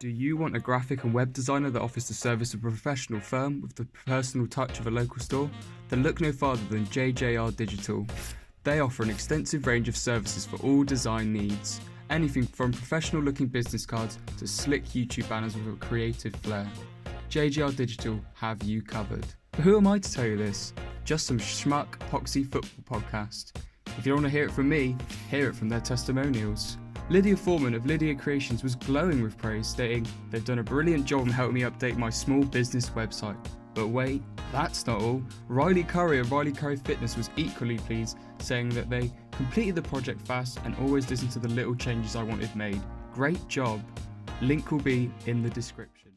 Do you want a graphic and web designer that offers the service of a professional firm with the personal touch of a local store? Then look no farther than JJR Digital. They offer an extensive range of services for all design needs. Anything from professional looking business cards to slick YouTube banners with a creative flair. JJR Digital have you covered. But who am I to tell you this? Just some schmuck poxy football podcast. If you don't want to hear it from me, hear it from their testimonials. Lydia Foreman of Lydia Creations was glowing with praise, stating, "They've done a brilliant job in helping me update my small business website." But wait, that's not all. Riley Curry of Riley Curry Fitness was equally pleased, saying that they completed the project fast and always listened to the little changes I wanted made. Great job. Link will be in the description.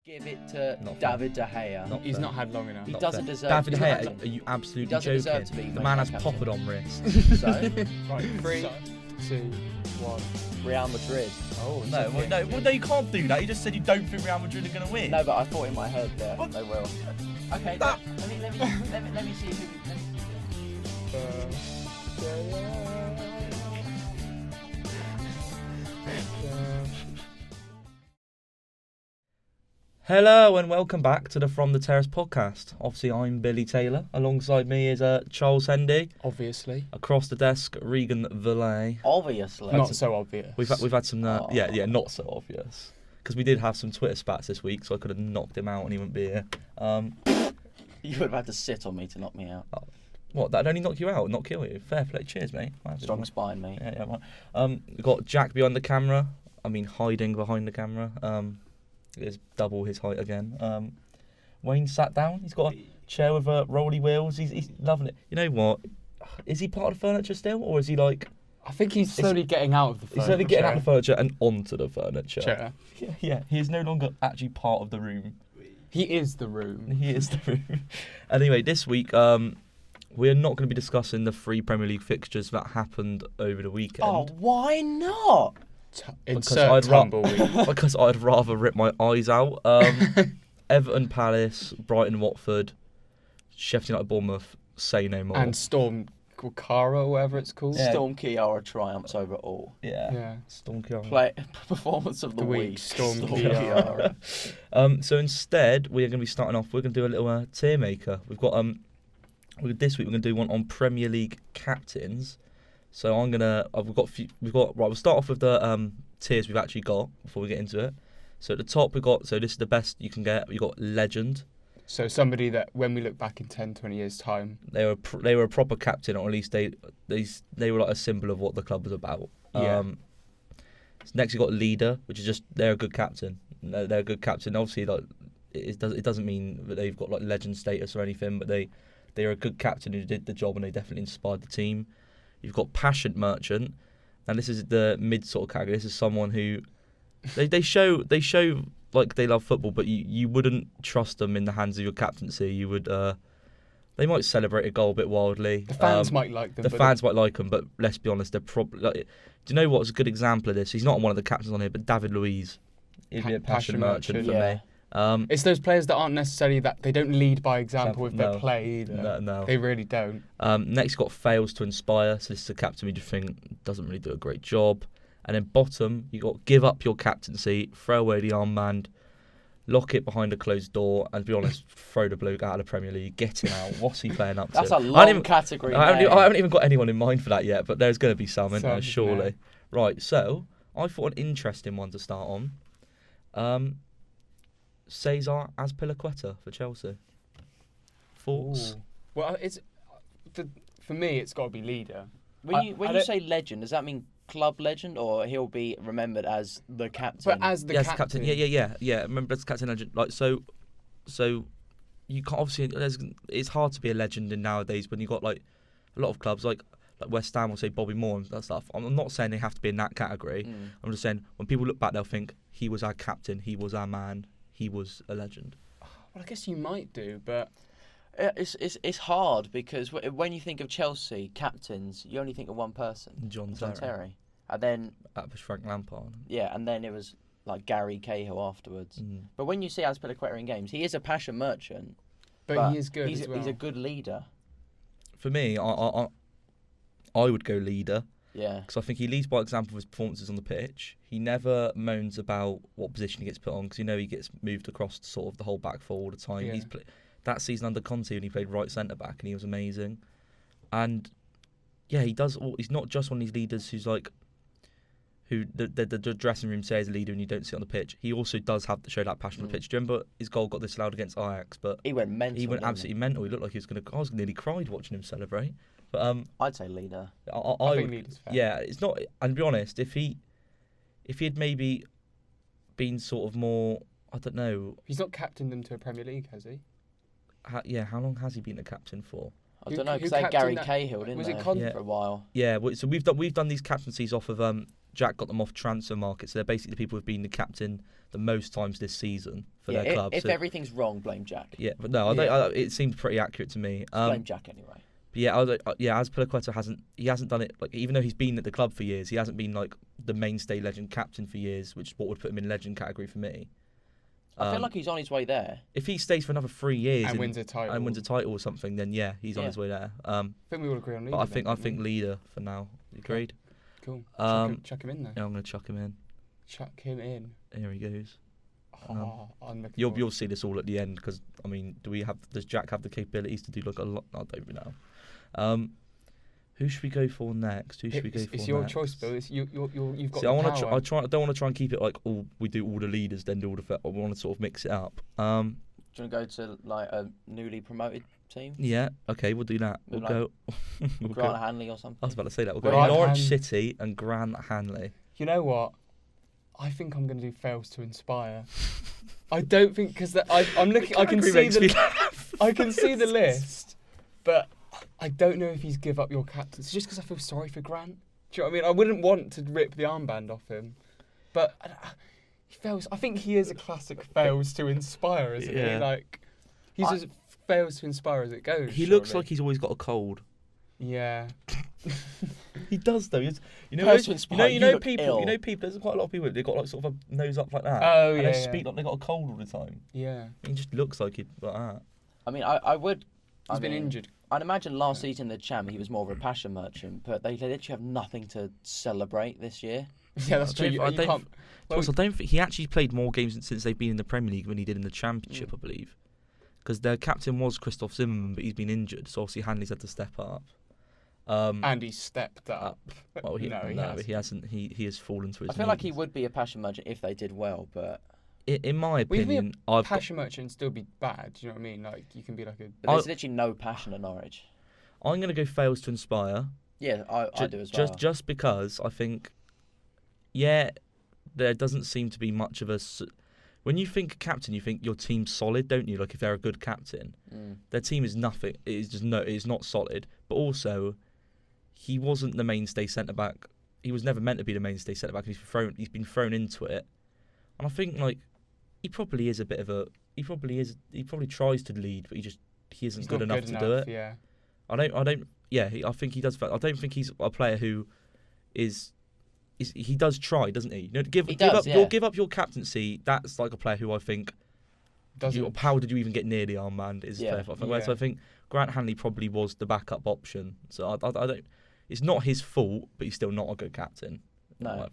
Give it to David De Gea. He's not had long enough. He doesn't deserve. David De Gea, are you absolutely joking? Deserve to be the man has poppadom wrist. So, Right, 3, 2, 1. Real Madrid. Oh, No, you can't do that. You just said you don't think Real Madrid are going to win. No, but I thought in my head that What? they will. Okay, let me see who. Hello and welcome back to the From the Terrace Podcast. Obviously, I'm Billy Taylor. Alongside me is Charles Hendy. Obviously. Across the desk, Regan Valet. Obviously. Not so obvious. We've had some not so obvious, because we did have some Twitter spats this week, so I could have knocked him out and he wouldn't be here. You would have had to sit on me to knock me out. What? That'd only knock you out, not kill you. Fair play. Cheers, mate. Strong spine, mate. Yeah, right. We've got Jack behind the camera. Hiding behind the camera. Is double his height again. Wayne sat down. He's got a chair with rolly wheels. He's loving it. You know what? Is he part of the furniture still, or is he like? I think he's slowly getting out of the furniture. He's slowly getting out of the furniture and onto the furniture. Chair. Yeah. He is no longer actually part of the room. He is the room. He is the room. Anyway, this week we are not going to be discussing the 3 Premier League fixtures that happened over the weekend. Oh, why not? Insert tumbleweed. Because I'd rather rip my eyes out. Everton, Palace, Brighton, Watford, Sheffield United, Bournemouth, say no more. And Storm Kara, or whatever it's called. Yeah. Storm Kiara triumphs over all. Yeah. Storm Kiara. Play performance of the week. Storm Kiara. So instead, we are going to be starting off. We're going to do a little tier maker. We've got this week we're going to do one on Premier League captains. So we'll start off with the tiers we've actually got before we get into it. So at the top this is the best you can get. We've got legend. So somebody that when we look back in 10, 20 years time, they were a proper captain, or at least they were like a symbol of what the club was about. Yeah. Next you've got leader, which is just they're a good captain. They're a good captain. Obviously, like it doesn't mean that they've got like legend status or anything, but they're a good captain who did the job and they definitely inspired the team. You've got passion merchant, and this is the mid sort of category. This is someone who they show like they love football, but you wouldn't trust them in the hands of your captaincy. You would they might celebrate a goal a bit wildly. The fans might like them. Might like them, but let's be honest, they're probably. Like, do you know what's a good example of this? He's not one of the captains on here, but David Luiz. He'd be a passion merchant for me. It's those players that aren't necessarily that they don't lead by example with their play either. No. They really don't. Next, got fails to inspire. So this is a captain we just think doesn't really do a great job. And then bottom, you got give up your captaincy, throw away the armband, lock it behind a closed door, and to be honest, throw the bloke out of the Premier League, get him out. What's he playing up to? That's a long category. I haven't even got anyone in mind for that yet, but there's going to be some, isn't there, surely. Yeah. Right, so I thought an interesting one to start on. Cesar Azpilicueta for Chelsea. Thoughts? Ooh. Well, for me, it's got to be leader. When you say legend, does that mean club legend, or he'll be remembered as the captain? But as the captain. Yeah. Remember as captain legend. Like so you can't obviously. It's hard to be a legend in nowadays when you got like a lot of clubs like West Ham will say Bobby Moore and that stuff. I'm not saying they have to be in that category. I'm just saying when people look back, they'll think he was our captain, he was our man. He was a legend. Well, I guess you might do, but it's hard because when you think of Chelsea captains, you only think of one person, John Terry, and then that was Frank Lampard. Yeah, and then it was like Gary Cahill afterwards. But when you see Azpilicueta in games, he is a passion merchant, but he is good as well. He's a good leader. For me, I would go leader. Yeah. Because I think he leads by example of his performances on the pitch. He never moans about what position he gets put on because he gets moved across sort of the whole back four all the time. Yeah. That season under Conte when he played right centre back and he was amazing. And yeah, he does. He's not just one of these leaders who's like, who the dressing room says a leader and you don't see it on the pitch. He also does show that passion on the pitch. Do you remember his goal got disallowed against Ajax? But he went mental. He went absolutely mental. He looked like he was going to. I was nearly cried watching him celebrate. But I'd say leader. I think leader's fair. Yeah, it's not. And to be honest, if he had maybe been sort of more, I don't know. He's not captained them to a Premier League, has he? How long has he been a captain for? I don't know, because they had Gary Cahill, didn't they? For a while. Yeah, so we've done these captaincies off of Jack got them off transfer market, so they're basically the people who've been the captain the most times this season for their club. If everything's wrong, blame Jack. Yeah, but no, it seemed pretty accurate to me. Blame Jack anyway. But yeah, as Piliqueta hasn't done it, like, even though he's been at the club for years, he hasn't been like the mainstay legend captain for years, which is what would put him in legend category for me. I feel like he's on his way there. If he stays for another 3 years and wins a title or something, then yeah, he's on his way there. I think we all agree on leader. But I think leader for now. Agreed. Cool. Chuck him in there. Yeah, I'm going to chuck him in. Chuck him in. Here he goes. You'll see this all at the end because I mean, does Jack have the capabilities to do like a lot? I don't even know. Who should we go for next? It's your choice, Bill. You've got. See, I want to. I don't want to try and keep it like we do all the leaders, then do all the. We want to sort of mix it up. Do you want to go to like a newly promoted team? Yeah. Okay, we'll do that. We'll go. Grant Hanley or something. I was about to say that. We'll go Norwich City and Grant Hanley. You know what? I think I'm going to do fails to inspire. I don't think because I'm looking. I can see the list, but I don't know if he's give up your captain. It's just because I feel sorry for Grant. Do you know what I mean? I wouldn't want to rip the armband off him, but he fails. I think he is a classic fails to inspire, isn't he? Like he's as fails to inspire as it goes. He looks like he's always got a cold. Yeah. He does though. You know people. There's quite a lot of people. They've got like sort of a nose up like that. Oh and they speak like they got a cold all the time. Yeah. He just looks like that. I mean, I would. He's been injured. I'd imagine last season the champ he was more of a passion merchant, but they literally have nothing to celebrate this year. Yeah, that's true. I don't think he actually played more games since they've been in the Premier League than he did in the Championship, I believe. Because their captain was Christoph Zimmermann, but he's been injured, so obviously Hanley's had to step up. And he's stepped up. Well, he hasn't. He has fallen to his knees. I feel like he would be a passion merchant if they did well, but in my opinion, passion merchant and still be bad. Do you know what I mean? Like you can be like a. But there's literally no passion at Norwich. I'm going to go fails to inspire. Yeah, I do as well. Just because I think, there doesn't seem to be much of a. When you think captain, you think your team's solid, don't you? Like if they're a good captain, their team is nothing. It is just it's not solid. But also, he wasn't the mainstay centre back. He was never meant to be the mainstay centre back. He's been thrown into it, and I think like he probably is a bit of a. He probably tries to lead, but he isn't good enough to do it. Yeah. I think he does. I don't think he's a player who is. He does try, doesn't he? You'll give up your captaincy. That's like a player who I think. How did you even get near the armband? So I think Grant Hanley probably was the backup option. So I don't. It's not his fault, but he's still not a good captain. No,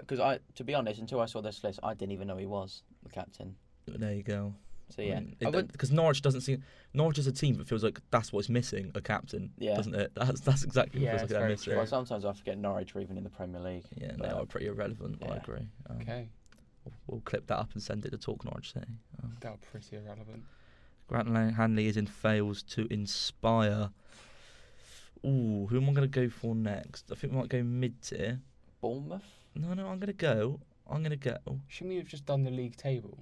because to be honest, until I saw this list, I didn't even know he was the captain. There you go. So yeah, because Norwich is a team that feels like that's what's missing, a captain, doesn't it? That's exactly what it feels like they're missing. Well, sometimes I forget Norwich are even in the Premier League. Yeah, they are pretty irrelevant. Yeah. I agree. Okay. We'll clip that up and send it to Talk Norwich City. They're pretty irrelevant. Grant Hanley is in fails to inspire. Ooh, who am I going to go for next? I think we might go mid-tier. Bournemouth? No, I'm going to go. Shouldn't we have just done the league table?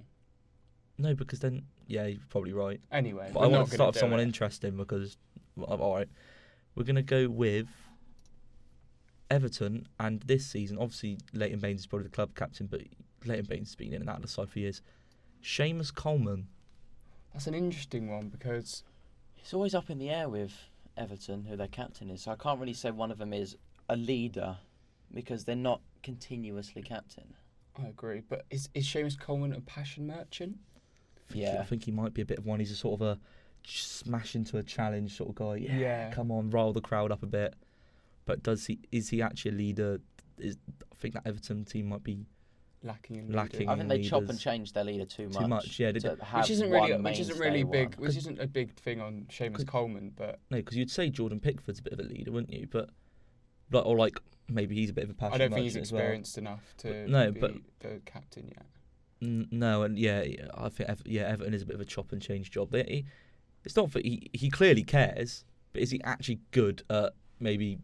No, because then, you're probably right. Anyway, but I want to start with someone interesting because, all right, we're going to go with Everton, and this season, obviously, Leighton Baines is probably the club captain, but Leighton Baines has been in and out of the side for years. Seamus Coleman. That's an interesting one because it's always up in the air with Everton, who their captain is. So I can't really say one of them is a leader because they're not continuously captain. I agree, but is Seamus Coleman a passion merchant? I think he might be a bit of one. He's a sort of a smash into a challenge sort of guy. Yeah, come on, rile the crowd up a bit. But is he actually a leader? I think that Everton team might be lacking in lacking. I think they chop and leaders. change their leader too much. Too much, yeah. Which isn't a big thing on Seamus Coleman, but No, because you'd say Jordan Pickford's a bit of a leader, wouldn't you? But or like maybe he's a bit of a passion I don't think he's merchant as well. experienced enough to be the captain yet. No, and I think Everton is a bit of a chop and change job. It's not that he clearly cares, but is he actually good at maybe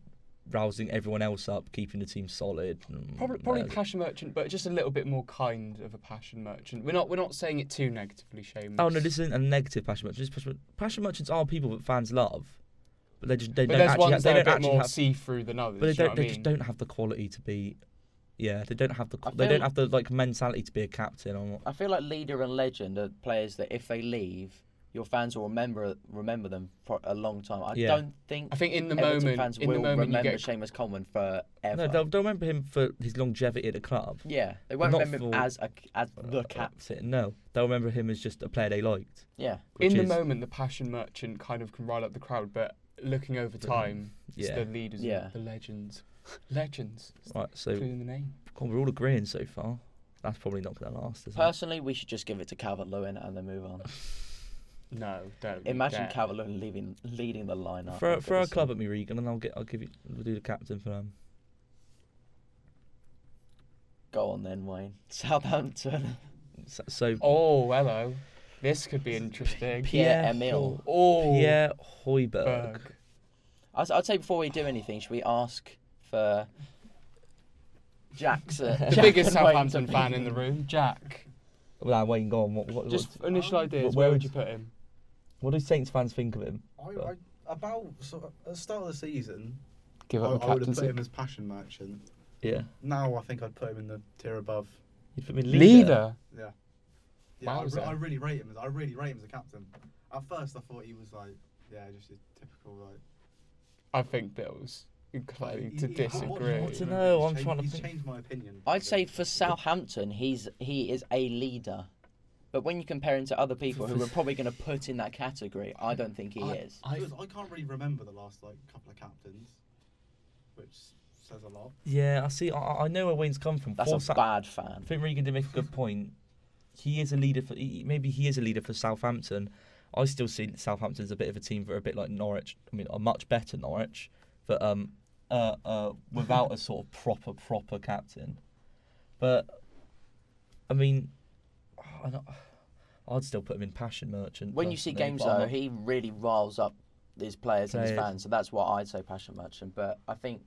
rousing everyone else up, keeping the team solid? Probably passion merchant, but just a little bit more kind of a passion merchant. We're not saying it too negatively, Seamus. Oh no, this isn't a negative passion merchant. Passion merchants are people that fans love, but they don't there's actually ones they that don't are a bit actually more have, see-through than others. but they just don't have the quality to be. Yeah, they don't have the like mentality to be a captain. Or not. I feel like leader and legend are players that if they leave, your fans will remember them for a long time. I think in the Everton moment, fans in will the moment remember you get Seamus Coleman forever. No, they'll remember him for his longevity at the club. Yeah, they won't Not remember him as the captain. No, they'll remember him as just a player they liked. Yeah. In the moment, the passion merchant kind of can rile up the crowd, but looking over time, it's the leaders, and the legends. Legends. Right, so including the name. We're all agreeing so far. That's probably not going to last, is it? Personally, we should just give it to Calvert-Lewin and then move on. No, don't. Imagine Calvert-Lewin leading the lineup. Throw a club at me, Regan, and we'll do the captain for them. Go on then, Wayne. Southampton. So. Oh, hello. This could be interesting. Pierre-Emile. Pierre Højbjerg. I'd say before we do anything, should we ask for Jackson? The biggest Southampton fan in the room, Jack. Well, Wayne, go on. Just initial ideas. where Where would you put him? What do Saints fans think of him? At the start of the season, Give up the I would have put captaincy. him as passion merchant. Yeah. Now I think I'd put him in the tier above. You'd put him in Leader. Yeah, Wowza. I really rate him. I really rate him as a captain. At first, I thought he was like, just a typical like. I think Bill's inclined to I disagree. don't know, I'm trying to He's think. changed my opinion. I'd say for Southampton, he is a leader. But when you compare him to other people who are probably going to put in that category, I don't think he is. I can't really remember the last couple of captains, which says a lot. Yeah, I see. I know where Wayne's come from. That's a bad fan. I think Regan did make a good point. He is a leader for. Maybe he is a leader for Southampton. I still see Southampton as a bit of a team that are a bit like Norwich. I mean, a much better Norwich, but without a sort of proper captain. But I mean, I'd still put him in passion merchant. When you see personally, games but I'm though, not- he really riles up his players and his fans. So that's what I'd say passion merchant. But I think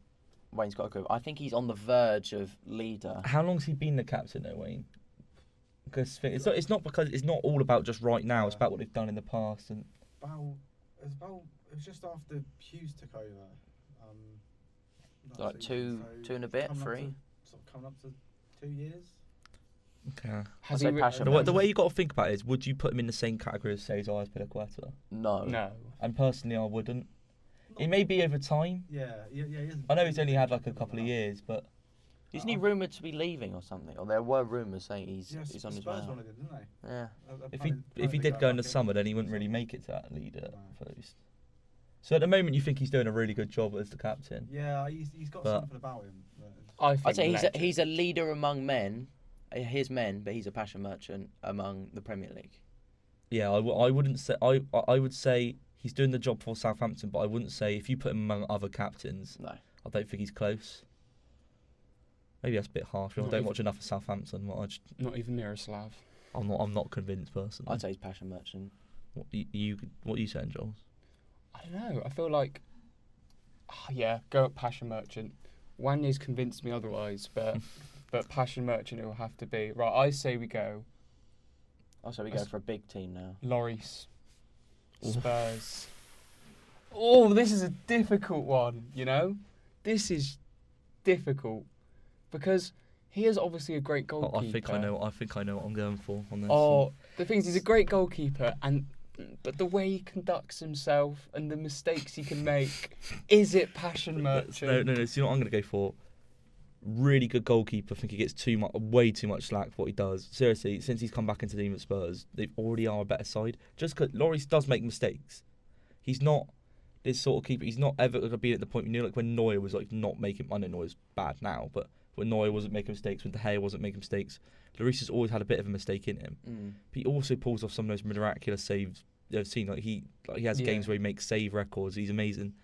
Wayne's got a group. I think he's on the verge of leader. How long's he been the captain, though, Wayne? Because it's not because it's not all about just right now. It's about what they've done in the past and. It was just after Hughes took over. Like two and a bit, three. Coming up to 2 years. Okay. Has I'd he say passion The way you got to think about it is, would you put him in the same category as Cesar Azpilicueta? No. No. And personally, I wouldn't. It may be over time. Yeah. I know he's only had like a couple of years, but Isn't he rumoured to be leaving or something? Or there were rumours saying he's on his way Spurs out. wanted him, didn't they? Yeah. if he did go in the summer, then he wouldn't really make it to that leader post. So at the moment, you think he's doing a really good job as the captain? Yeah, he's got something about him. I'd say he's a leader among men, his men, but he's a passion merchant among the Premier League. Yeah, I wouldn't say I would say he's doing the job for Southampton, but I wouldn't say if you put him among other captains. No. I don't think he's close. Maybe that's a bit harsh. I don't watch enough of Southampton. Not even Miroslav. I'm not convinced personally. I'd say he's passion merchant. What are you saying, Jules? I don't know. I feel like, go at passion merchant. Wanya's convinced me otherwise, but passion merchant it will have to be. Right, I say we go. Also, we go for a big team now. Lloris. Spurs. Oh, this is a difficult one, you know? This is difficult. Because he is obviously a great goalkeeper. I think I know what I'm going for on this. Oh, the thing is, he's a great goalkeeper, but the way he conducts himself and the mistakes he can make, is it passion merchant? No. So you know what I'm going to go for? Really good goalkeeper. I think he gets way too much slack for what he does. Seriously, since he's come back into the team at Spurs, they already are a better side. Just because Lloris does make mistakes, he's not this sort of keeper. He's not ever going to be at the point, like when Neuer was like not making. I know Neuer's bad now, but when Neuer wasn't making mistakes, when De Gea wasn't making mistakes, Lloris has always had a bit of a mistake in him. But he also pulls off some of those miraculous saves I've seen. Like he has games where he makes save records. He's amazing.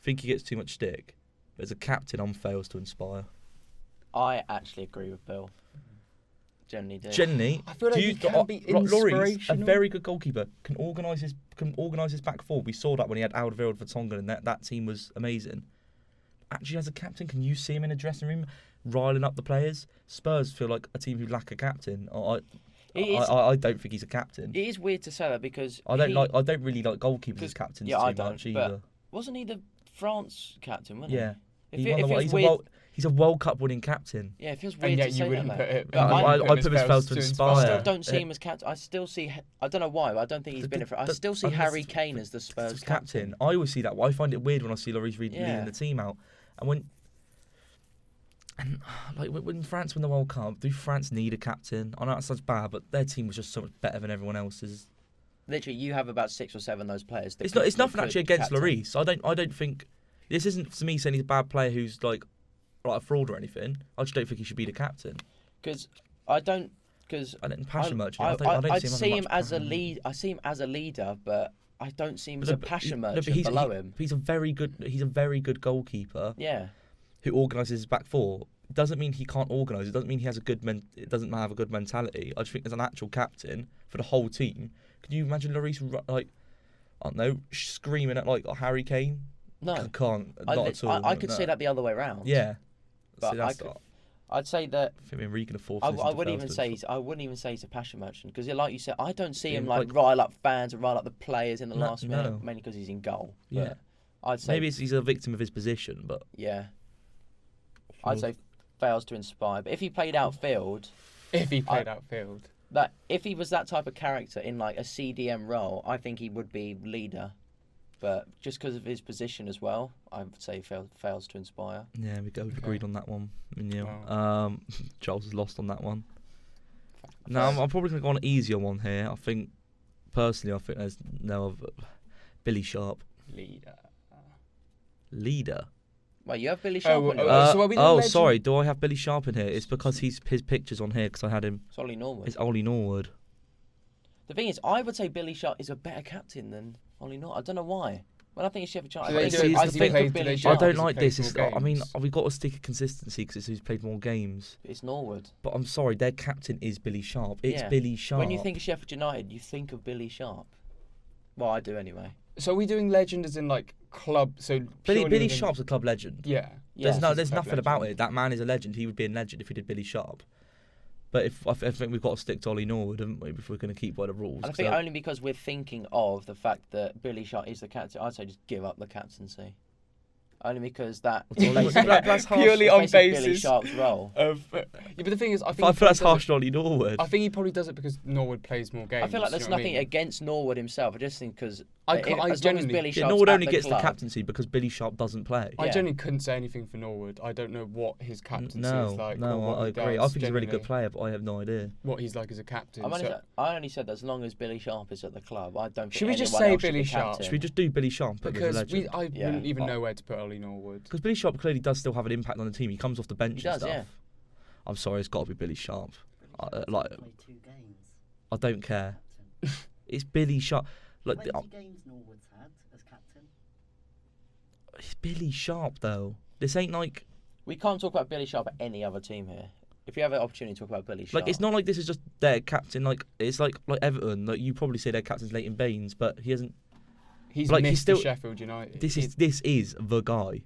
I think he gets too much stick, but as a captain, fails to inspire. I actually agree with Bill. Generally do. Generally, I feel like he can be Lloris, a inspirational. very good goalkeeper, can organise his back four. We saw that when he had Alderweireld for Tonga, and that team was amazing. Actually, as a captain, can you see him in a dressing room riling up the players? Spurs feel like a team who lack a captain. I don't think he's a captain. It is weird to say that because I don't really like goalkeepers as captains I too don't, much either. but wasn't he the France captain? Wasn't Yeah. he? It feels weird. He's a World Cup winning captain. Yeah, it feels weird And yet to say you wouldn't that. put it. But I put him as fails to I inspire. still don't see him as captain. I still see. I don't know why, but I don't think he's been it for. I still see Harry Kane as the Spurs captain. I always see that. I find it weird when I see Lloris leading the team out, and when France win the World Cup, do France need a captain? I know that sounds bad, but their team was just so much better than everyone else's. Literally, you have about 6 or 7 of those players. It's nothing actually against Lloris. I don't think this isn't to me saying he's a bad player who's like a fraud or anything. I just don't think he should be the captain. Because I don't passion merchant. I see him as a lead. I see him as a leader, but I don't see him as a passion merchant below him. He's a very good goalkeeper. Yeah. Who organises his back four. It doesn't mean he can't organise. It doesn't mean he has it doesn't have a good mentality. I just think as an actual captain for the whole team, can you imagine Lloris I don't know, screaming at like Harry Kane? No, I can't. Not at all. I could say that the other way around. Yeah, but I'd say that. I think we're gonna force. I wouldn't even say he's a passion merchant because, like you said, I don't see him like rile up fans and rile up the players in the last minute, mainly because he's in goal. Yeah, I'd say maybe he's a victim of his position, but yeah, I'd say fails to inspire. But if he played outfield, if he was that type of character in like a CDM role, I think he would be leader. But just because of his position as well, I would say fails to inspire. Yeah, we agreed on that one. Wow. Charles is lost on that one. Now I'm probably going to go on an easier one here. I think there's Billy Sharp. Leader. Wait, you have Billy Sharp on here? Sorry. Do I have Billy Sharp in here? It's because his picture's on here because I had him. It's Ollie Norwood. It's Ollie Norwood. The thing is, I would say Billy Sharp is a better captain than Ollie Norwood. I don't know why. When I think of Sheffield United, I think of Billy Sharp. I don't like this. We've got to stick to consistency because it's who's played more games. It's Norwood. But I'm sorry, their captain is Billy Sharp. It's Billy Sharp. When you think of Sheffield United, you think of Billy Sharp. Well, I do anyway. So are we doing legend as in like club? So Billy Sharp's a club legend. Yeah. There's nothing about it. That man is a legend. He would be a legend if he did Billy Sharp. But I think we've got to stick to Ollie Norwood, haven't we, if we're going to keep by the rules. And I think only because we're thinking of the fact that Billy Sharp is the captain, I'd say just give up the captaincy. Only because that's purely on basis Billy Sharp's role. But the thing is, I think that's harsh on Ollie Norwood. I think he probably does it because Norwood plays more games. I feel like there's nothing against Norwood himself. I just think because as long as Billy Sharp's Norwood only gets club, the captaincy because Billy Sharp doesn't play. I genuinely couldn't say anything for Norwood. I don't know what his captaincy is like. No, I agree. I think he's a really good player, but I have no idea what he's like as a captain. I only said that as long as Billy Sharp is at the club, I don't think should we just say Billy Sharp? Should we just do Billy Sharp? Because I wouldn't even know where to put Ollie Norwood. Because Billy Sharp clearly does still have an impact on the team. He comes off the bench and stuff. Yeah. I'm sorry, it's got to be Billy Sharp. Play 2 games. I don't care. It's Billy Sharp. Like 20 games Norwood's had as captain. It's Billy Sharp though. This ain't like we can't talk about Billy Sharp at any other team here. If you have an opportunity to talk about Billy Sharp, like it's not like this is just their captain. Like it's like Everton. Like you probably say their captain's Leighton Baines, but he hasn't. He's missed Sheffield United. This is the guy.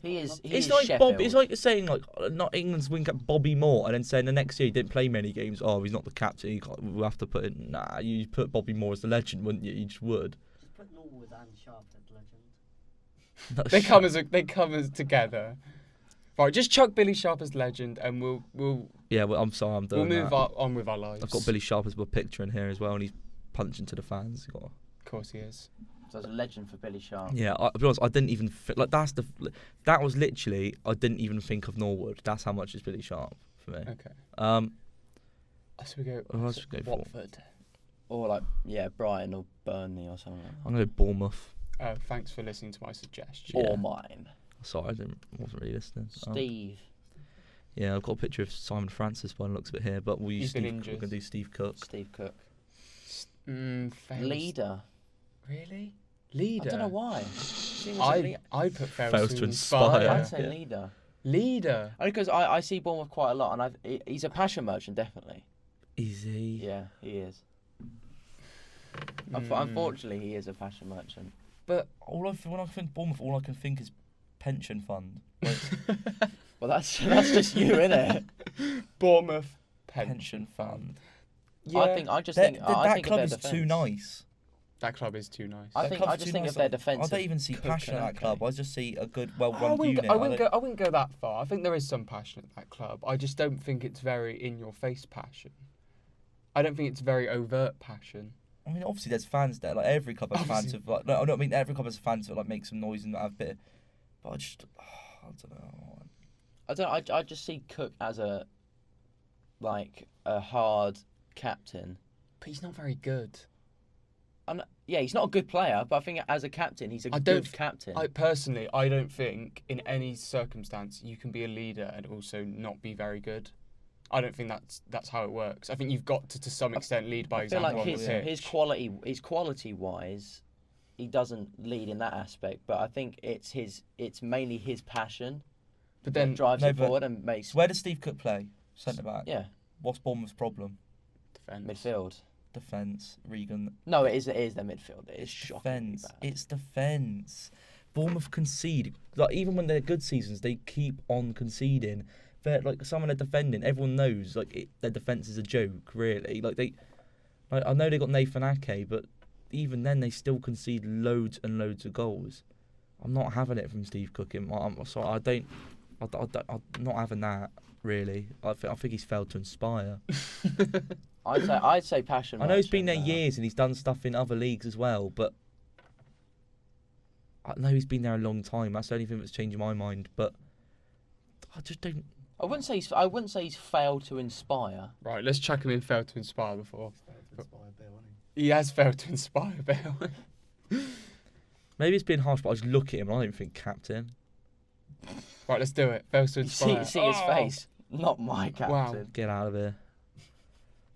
It's like Sheffield. It's like saying like not England's wing cap Bobby Moore, and then saying the next year he didn't play many games. Oh, he's not the captain. We'll have to put in. Nah, you put Bobby Moore as the legend, wouldn't you? You just would. Just put Norwood and Sharp as legend. They come as together. Right, just chuck Billy Sharp as legend, and we'll. Yeah, well, I'm sorry, I'm done. We'll move on with our lives. I've got Billy Sharp as my picture in here as well, and he's punching to the fans. Of course he is. So it's a legend for Billy Sharp. Yeah, to be honest, I didn't even that was literally I didn't even think of Norwood. That's how much is Billy Sharp for me. Okay. So we go. Who else should we go for? Watford. Or Brighton or Burnley or something like that. I'm going to go Bournemouth. Thanks for listening to my suggestion. Yeah. Or mine. Sorry, wasn't really listening. Oh. Steve. Yeah, I've got a picture of Simon Francis by the looks of it here, but we'll use He's been Steve. We're injured. going to do Steve Cook. Steve Cook. Fails. Leader. Really? Leader? I don't know why. Seems like I'd put Fails to inspire. I'd say Yeah. leader. Leader? Only because I see Bournemouth quite a lot, and he's a passion merchant, definitely. Is he? Yeah, he is. Mm. Unfortunately, he is a passion merchant. But when I think Bournemouth, all I can think is pension fund. Like, Well, that's just you, innit? Bournemouth pension fund. Yeah, I just think that of club their is defence. too nice. that club is too nice. I That think club's I just too think nice. of their defence. I don't even see Cook passion at and that club. Ake. I just see a good, I well-run wouldn't, unit. I wouldn't go that far. I think there is some passion at that club. I just don't think it's very in-your-face passion. I don't think it's very overt passion. I mean, obviously, there's fans there. Like every club has fans Obviously. of like. No, I don't mean every club has fans that like make some noise and have a bit. But I don't know. I just see Cook as a hard captain. But he's not very good. Yeah, he's not a good player, but I think as a captain, he's a I good don't captain. I don't think in any circumstance you can be a leader and also not be very good. I don't think that's how it works. I think you've got to some extent lead by I feel example like on the pitch. his quality wise, he doesn't lead in that aspect. But I think it's mainly his passion But that then drives No, it but forward and makes So where does Steve Cook play? Centre back. yeah What's Bournemouth's problem? defense. midfield. Defence. Regan. No, it is their midfield. It is It's shockingly defence. bad. It's defence. Bournemouth concede. Like even when they're good seasons, they keep on conceding. They're like someone they're defending. Everyone knows their defence is a joke. Really, I know they got Nathan Ake, but even then they still concede loads and loads of goals. I'm not having it from Steve Cook. I'm sorry. I'm not having that. Really, I think he's failed to inspire. I'd say passion. I know he's been there merchant, years and he's done stuff in other leagues as well, but I know he's been there a long time. That's the only thing that's changing my mind. But I just don't. I wouldn't say he's failed to inspire. Right, let's chuck him in failed to inspire before. To inspire Bill, hasn't He has failed to inspire Bill. Maybe it's being harsh, but I just look at him and I don't think captain. Right, let's do it. Fails to inspire. See his face. Not my captain. Wow. Get out of here.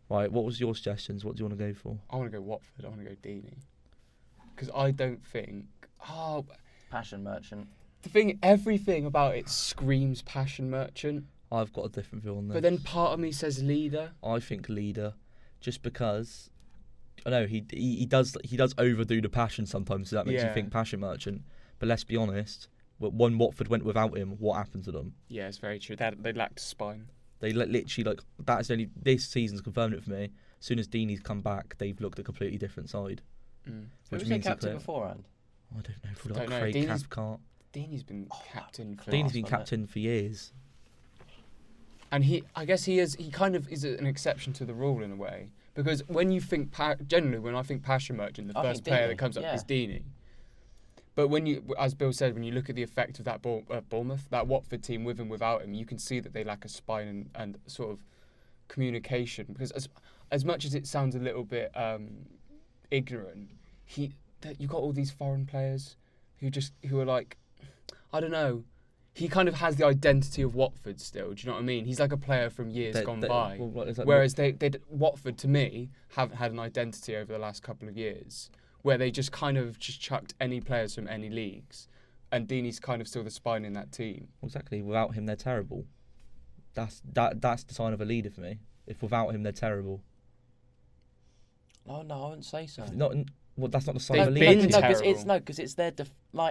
Right, what was your suggestions? What do you want to go for? I want to go Watford. I want to go Deeney. Because I don't think. Oh, Passion merchant. the thing, everything about it screams passion merchant. I've got a different view on this. But then part of me says leader. I think leader, just because. I know he does overdo the passion sometimes, so that makes you Yeah. think passion merchant. But let's be honest, when Watford went without him, what happened to them? Yeah, it's very true. They lacked spine. They literally that's only this season's confirmed it for me. As soon as Deeney's come back, they've looked a completely different side. Mm. Who Which was their means captain that- beforehand? I don't know. Probably Don't like know. Craig Deeney's- Cathcart. Deeney's been captain for. Deeney's been wasn't it? captain for years. And I guess he kind of is an exception to the rule in a way, because when you think generally when I think passion merchant, the I first think player Deeney, that comes up yeah. is Deeney. But when you, as Bill said, when you look at the effect of that Bournemouth, that Watford team with and without him, you can see that they lack a spine and sort of communication. Because as much as it sounds a little bit ignorant, you got all these foreign players who are like, I don't know. He kind of has the identity of Watford still. Do you know what I mean? He's like a player from years gone by. Whereas Watford, to me, haven't had an identity over the last couple of years, where they just kind of just chucked any players from any leagues, and Deeney's kind of still the spine in that team. Exactly. Without him, they're terrible. That's the sign of a leader for me. If without him, they're terrible. Oh no, I wouldn't say so. That's not the sign They've of a been leader. terrible. Because it's their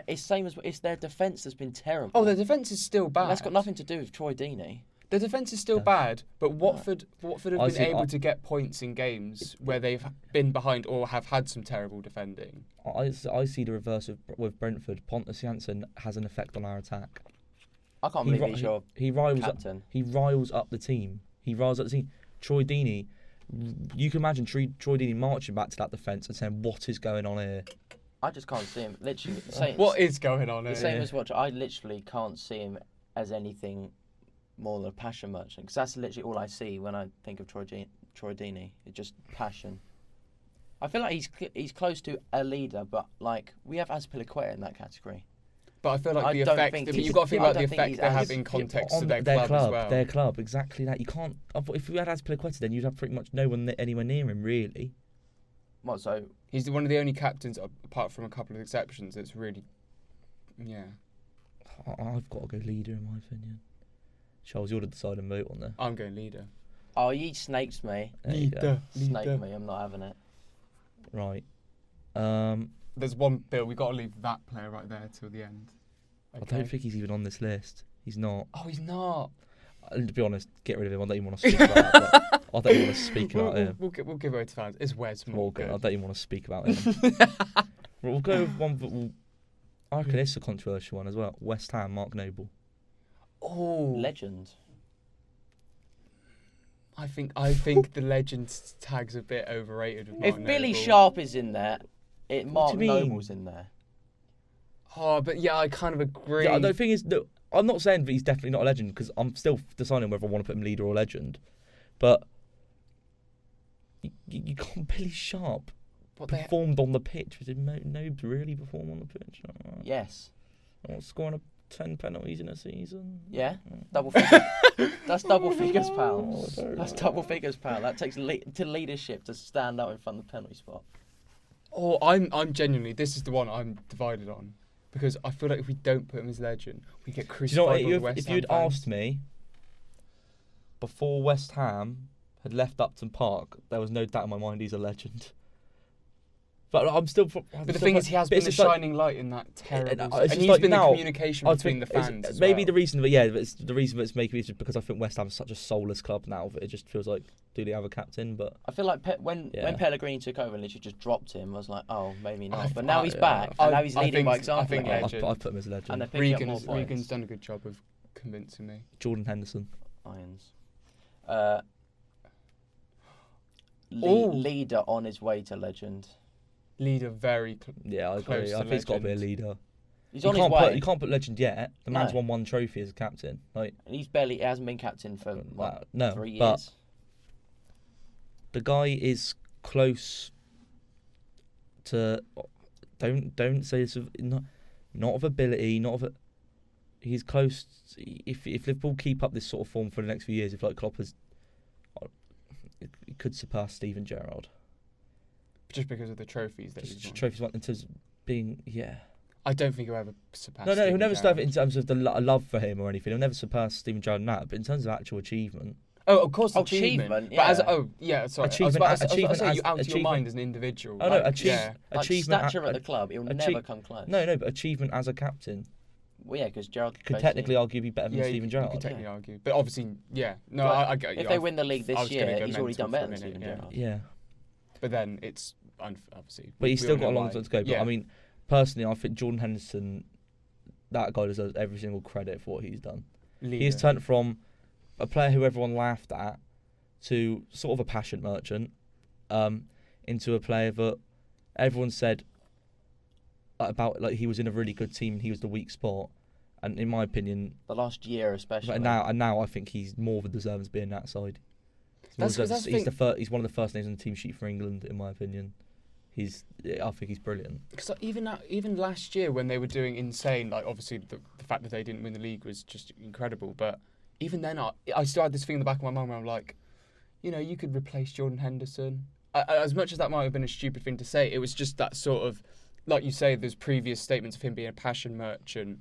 it's same as it's their defence that's been terrible. Oh, their defence is still bad. And that's got nothing to do with Troy Deeney. The defence is still bad, but Watford have I been see- able to get points in games where they've been behind or have had some terrible defending. I see the reverse with Brentford. Pontus Jansson has an effect on our attack. I can't believe he's your He riles up. captain. He riles up the team. Troy Deeney. You can imagine Troy Deeney marching back to that defence and saying, "What is going on here?" I just can't see him. Literally, What is going on the here? same as Watcher. I literally can't see him as anything more than a passion merchant. Because that's literally all I see when I think of Troy Deeney. It's just passion. I feel like he's close to a leader, but like we have Azpilicueta in that category. But I feel like I the don't effect. think But he's- you've got to think I about the don't think effect he's they have as- in context on to their club as well. Their club, exactly that. You can't. If we had Azpilicueta, then you'd have pretty much no one anywhere near him, really. What? So He's one of the only captains, apart from a couple of exceptions, that's really, yeah. I've got to go leader, in my opinion. Charles, you're the deciding vote on there. I'm going leader. oh, he snakes me. There you go. Snake me. I'm not having it. Right. There's one, Bill, we've got to leave that player right there till the end. I don't think he's even on this list. He's not. Oh, he's not. And to be honest, get rid of him. I don't even want to speak about it. I don't even want to speak about him. We'll give away to fans. It's Wes Morgan. I Morgan. don't even want to speak about him. We'll go with one that I reckon it's a controversial one as well. West Ham, Mark Noble. Oh, Legend. I think the legend tag's a bit overrated. With If Mark Billy Noble. Sharp is in there, Mark do you mean? Noble's in there. Oh, but yeah, I kind of agree. Yeah, the thing is, no, I'm not saying that he's definitely not a legend because I'm still deciding whether I want to put him leader or legend. But you can't. Billy Sharp performed on the pitch. Did Nobes really perform on the pitch? Yes. Not scoring 10 penalties in a season. Yeah. Double figures. That's double figures, pal. Oh, I don't That's know. double figures, pal. That takes to leadership to stand out in front of the penalty spot. Oh, I'm genuinely. This is the one I'm divided on because I feel like if we don't put him as legend, we get Do you know crucified what? by the West If Ham you'd fans. asked me before West Ham had left Upton Park, there was no doubt in my mind he's a legend. But I'm still. But the thing is, he has been the shining light in that terrible. it's And just he's like been now, the communication I between the think fans. As maybe well. the reason, but yeah, it's the reason that's making me is just because I think West Ham is such a soulless club now that it just feels like, do they have a captain? But I feel like when Yeah. Pellegrini took over and literally just dropped him, I was like, oh, maybe not. I- but now I- he's yeah. back, I- and now he's I leading by think- I example think again. legend. I've put him as a legend. And they're picking up more Regan's points. done a good job of convincing me. Jordan Henderson. Irons. Ooh. Leader on his way to legend. Leader very. Yeah, I Close agree. to I think he's got to be a legend. leader. He's You on his can't way. put you can't put legend yet. The man's No. won one trophy as a captain. Like And he hasn't been captain for what, no, 3 but years. the guy is close to. Don't say this. Not of ability. Not of. He's close. If Liverpool keep up this sort of form for the next few years, if like Klopp has, it could surpass Steven Gerrard. Just because of the trophies that he's Just won. trophies in terms of being I don't think he'll ever surpass. No, he'll Steven never surpass Gerrard. in terms of the love for him or anything. He'll never surpass Steven Gerrard in that. But in terms of actual achievement, Oh, of course, Oh, achievement. achievement, But as yeah. sorry, Achievement I was about to as- say you out to your achievement- mind as an individual. oh no, like, yeah. Like achievement. stature at the club, he'll achie- never come close. No, but achievement as a captain Well, yeah, because Gerrard could technically argue be better than Yeah, Steven you Gerrard. could technically argue, but obviously, yeah. No, But I get you. If they win the league I this was gonna year, go he's already mental done better for a than minute, Steven yeah. Gerrard. Yeah, But then it's obviously. but he's we still all got a know long why. time to go. But Yeah. I mean, personally, I think Jordan Henderson, that guy deserves every single credit for what he's done. Leader. He's turned from a player who everyone laughed at to sort of a passion merchant, into a player that everyone said about like he was in a really good team and he was the weak spot. And in my opinion, The last year, especially. now I think he's more than deserves being that side. That's the He's one of the first names on the team sheet for England, in my opinion. I think he's brilliant. Because even last year when they were doing insane, like obviously the fact that they didn't win the league was just incredible. But even then, I still had this thing in the back of my mind where I'm like, you could replace Jordan Henderson. As much as that might have been a stupid thing to say, it was just that sort of, like you say, there's previous statements of him being a passion merchant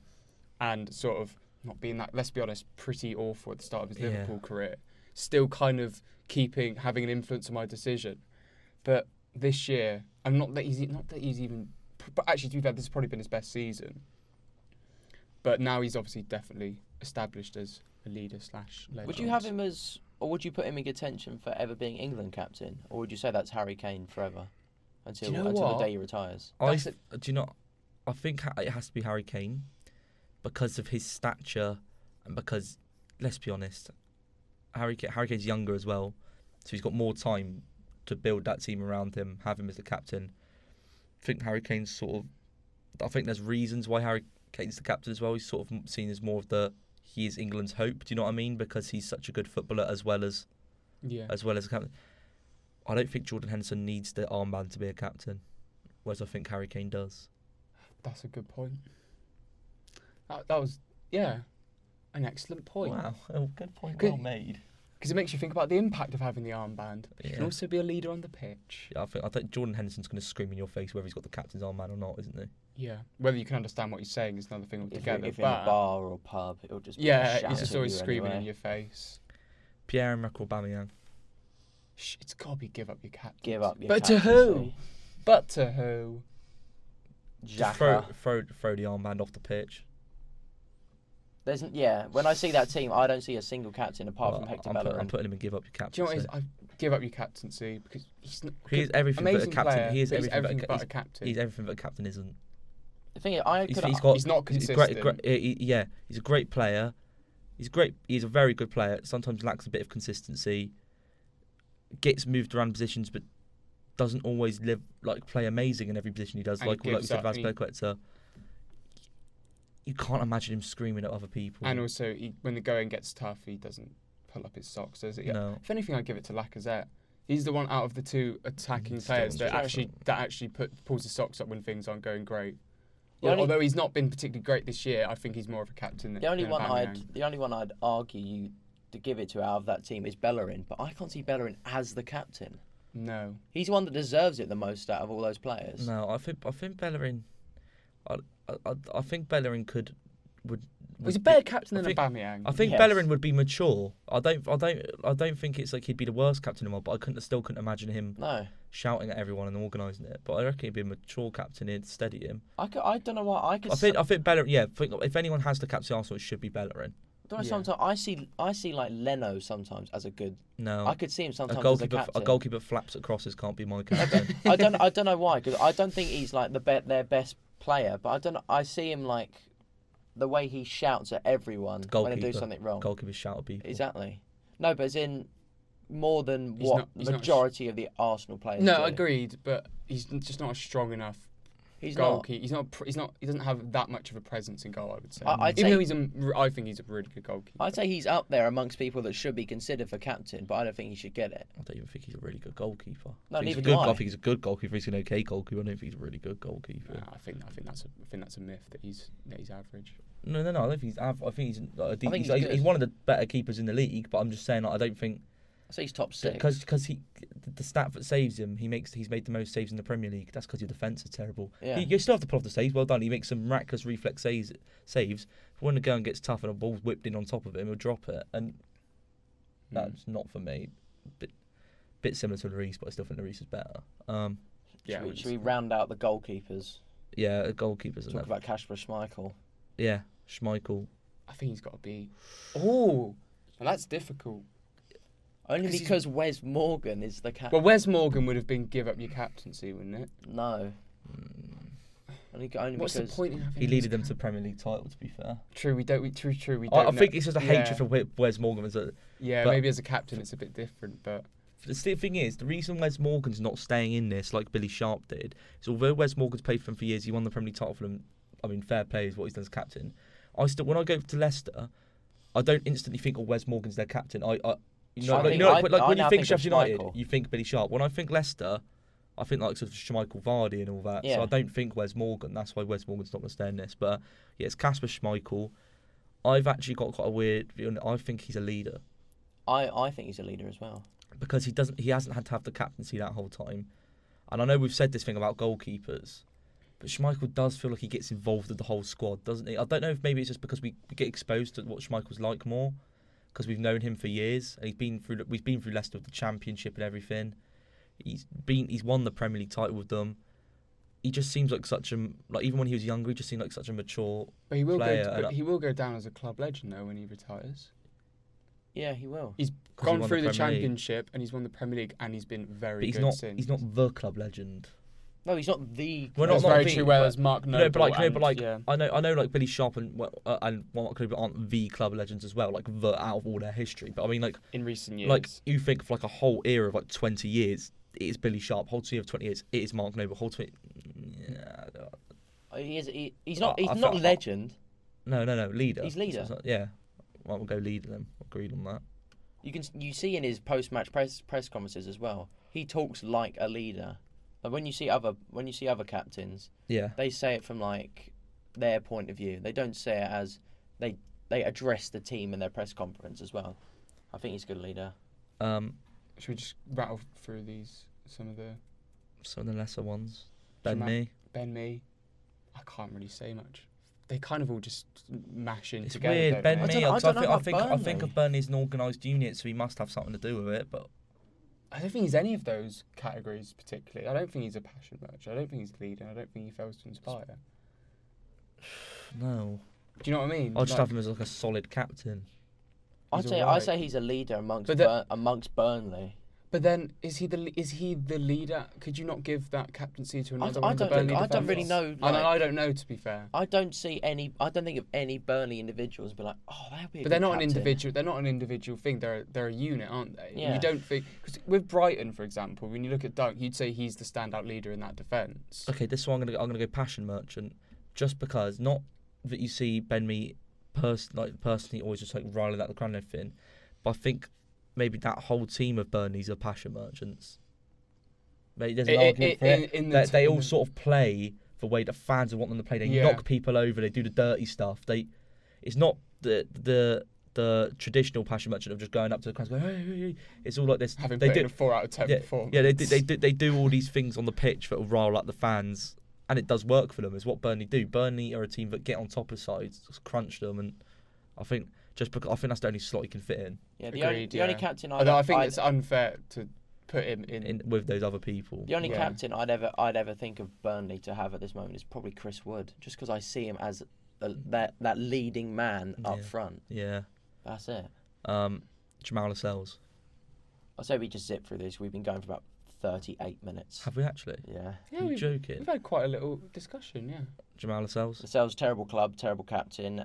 and sort of not being that, let's be honest, pretty awful at the start of his Yeah. Liverpool career. Still kind of having an influence on my decision. But this year, not that he's even, but actually to be fair, this has probably been his best season. But now he's obviously definitely established as a leader / legend. Would you have him as, or would you put him in contention for ever being England captain, or would you say that's Harry Kane forever until Do you know the what? day he retires? Do you know? I think it has to be Harry Kane because of his stature and because, let's be honest, Harry Kane's younger as well, so he's got more time to build that team around him, have him as the captain. I think Harry Kane's I think there's reasons why Harry Kane's the captain as well. He's sort of seen as more of he is England's hope. Do you know what I mean? Because he's such a good footballer as well as a captain. I don't think Jordan Henderson needs the armband to be a captain, whereas I think Harry Kane does. That's a good point. That was, an excellent point. Wow, good point, Good. well made. Because it makes you think about the impact of having the armband. You Yeah. can also be a leader on the pitch. Yeah, I think Jordan Henderson's going to scream in your face whether he's got the captain's armband or not, isn't he? Yeah. Whether you can understand what he's saying is another thing If altogether. you're in a bar or pub, it'll just be he's just at always you screaming anyway. in your face. Pierre-Emerick Aubameyang. It's got to be give up your captain. Give up your But to who? captaincy. But to who? Just Xhaka. throw the armband off the pitch. When I see that team, I don't see a single captain apart from Hector I'm Bellerin. putting him in give up your Do you know what it captaincy. is? I give up your captaincy because he's not. He is everything but a amazing captain. player, He is but he's everything but a captain. He's everything but a captain isn't. The thing is, I He's could. got. He's not He's consistent. he's a great player. He's great. He's a very good player. Sometimes lacks a bit of consistency. Gets moved around positions, but doesn't always play amazing in every position he does. And Like we gives said, up, Vazquez. You can't imagine him screaming at other people. And also, when the going gets tough, he doesn't pull up his socks, does he? No. If anything, I'd give it to Lacazette. He's the one out of the two attacking Still players that unstructured. actually pulls his socks up when things aren't going great. The Although he's not been particularly great this year, I think he's more of a captain. The only than one Aubameyang. I'd argue you to give it to out of that team is Bellerin, but I can't see Bellerin as the captain. No. He's the one that deserves it the most out of all those players. No, I think Bellerin. I think Bellerin would. He's a better captain than I think- Aubameyang. I think Yes. Bellerin would be mature. I don't think it's like he'd be the worst captain in the world, but I still couldn't imagine him No. shouting at everyone and organising it. But I reckon he'd be a mature captain. He'd steady him. I don't know why I could. I think Bellerin. Yeah, if anyone has to captain Arsenal, it should be Bellerin. Don't know, Yeah. sometimes I see like Leno sometimes as a good. No, I could see him sometimes a as a goalkeeper. captain. A goalkeeper flaps at crosses can't be my captain. I don't know why, because I don't think he's like their best player, but I don't know, I see him like the way he shouts at everyone when they do something wrong. Goalkeepers shout at people. Exactly. No, but as in more than He's what not- he's the not majority of the Arsenal players No, do. agreed, but he's just not a strong enough He's goalkeeper. He's not. He doesn't have that much of a presence in goal, I would say. I'd Even say- though I think he's a really good goalkeeper. not. I'd say he's up there amongst people that should be considered for captain, but I don't think he should get it. I don't even think he's a really good goalkeeper. No, I think he's neither a do good. I. I think he's a good goalkeeper. He's an okay goalkeeper. I don't think he's a really good goalkeeper. I think that's a myth that he's average. No. I don't think he's. I think he's. I think he's he's good. one of the better keepers in the league. But I'm just saying, I don't think I'd say he's top six. because the stat that saves him, he's made the most saves in the Premier League. That's because your defence is terrible. Yeah. You still have to pull off the saves. Well done. He makes some miraculous reflex saves. But when the going gets tough and a ball's whipped in on top of him, he'll drop it, and that's not for me. Bit similar to Lloris, but I still think Lloris is better. Should we round out the goalkeepers? Yeah, goalkeepers. Talk about Kasper Schmeichel. Yeah, Schmeichel. I think he's got to be. Oh, well, that's difficult. Only 'Cause because Wes Morgan is the captain. Well, Wes Morgan would have been give up your captaincy, wouldn't it? No. Only What's because the point in having? He him leaded as them to the Premier League title. To be fair, True, we don't. True, we I don't. think it's just a yeah. hatred for Wes Morgan. Yeah, but- maybe as a captain it's a bit different, but The thing is, the reason Wes Morgan's not staying in this like Billy Sharp did is although Wes Morgan's played for them for years, he won the Premier League title for them. I mean, fair play is what he's done as captain. When I go to Leicester, I don't instantly think, "Oh, Wes Morgan's their captain." When you I think think Sheffield of United, Schmeichel. you think Billy Sharp. When I think Leicester, I think like sort of Schmeichel, Vardy, and all that. Yeah. So I don't think Wes Morgan. That's why Wes Morgan's not going to stay in this. But yeah, it's Kasper Schmeichel. I've actually got quite a weird view. I think he's a leader I think he's a leader as well. because he hasn't had to have the captaincy that whole time. And I know we've said this thing about goalkeepers, but Schmeichel does feel like he gets involved with the whole squad, doesn't he? I don't know if maybe it's just because we get exposed to what Schmeichel's like more, because we've known him for years and we've been through Leicester with the Championship and everything. He's won the Premier League title with them. He just seems like even when he was younger, he just seemed like such a mature he will player. he will go down as a club legend though when he retires. Yeah, he will. He's 'Cause he gone won through the Premier League. Championship and he's won the Premier League and he's been very But he's good not. since. He's not the club legend. No, he's not the. Well, That's not very the- true. Whereas Mark Noble yeah. I know like Billy Sharp and Mark Noble aren't the club legends as well, like out of all their history. But I mean, like in recent years, like you think for like a whole era of like 20 years, it is Billy Sharp. Whole year of 20 years, it is Mark Noble. Whole 20. He's not legend. No, leader. He's leader. So yeah, we'll go leader then. Agreed on that. You see in his post-match press conferences as well. he talks like a leader. Like when you see other captains, Yeah. they say it from like their point of view. They don't say it as they address the team in their press conference as well. I think he's a good leader. Should we just rattle through some of the lesser ones? Ben Mee. Ben Mee. I can't really say much. They kind of all just mash in It's together. weird. don't Ben they? Mee. I don't know I about think Burnley. of Burnley as an organised unit, so he must have something to do with it. But I don't think he's any of those categories particularly. I don't think he's a passion merchant. I don't think he's leading. I don't think he fails to inspire. no, Do you know what I mean? I'll just have him as like a solid captain. He's I'd alright. say he's a leader amongst But amongst Burnley. But then, is he the leader? Could you not give that captaincy to another I one of the don't think- Burnley I don't really defenders? know, like- I don't know, to be fair. I don't think of any Burnley individuals be like, oh, that would be a But they're good not an captain. individual. They're not an individual thing. They're a unit, aren't they? Yeah. You don't think because with Brighton, for example, when you look at Dunk, you'd say he's the standout leader in that defence. Okay, this one I'm gonna go passion merchant, just because not that you see Ben Mee personally always just like riling out the crowd and everything, but I think maybe that whole team of Burnleys are passion merchants. Maybe there's an argument for it. They all sort of play the way the fans want them to play. They Yeah. knock people over. They do the dirty stuff. It's not the traditional passion merchant of just going up to the crowd and going, hey, hey, hey. It's all like this. having they put do, in a 4 out of 10 yeah, performance. yeah, they do all these things on the pitch that will rile up the fans, and it does work for them. Is what Burnley do. Burnley are a team that get on top of sides, just crunch them, and I think that's the only slot he can fit in Yeah, Agreed, the only yeah. captain Although I think it's unfair to put him in with those other people. the only Yeah. captain I'd ever think of Burnley to have at this moment is probably Chris Wood, just because I see him as that leading man up Yeah. front. Yeah. That's it. Jamal Lascelles. I'll say we just zip through this. We've been going for about 38 minutes. Have we actually? Yeah. Yeah, You're we've joking. had quite a little discussion. Yeah. Jamal Lascelles. Lascelles, terrible club, terrible captain.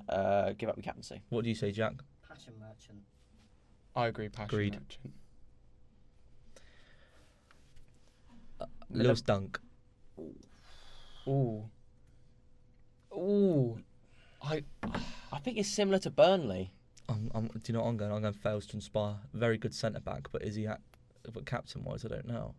Give up your captaincy. What do you say, Jack? Passion merchant. I agree. Passion Agreed. merchant. Lewis Dunk. Ooh. Ooh. I think it's similar to Burnley. Do you know what I'm going? I'm going fails to inspire. Very good centre back, but is he but captain wise? I don't know.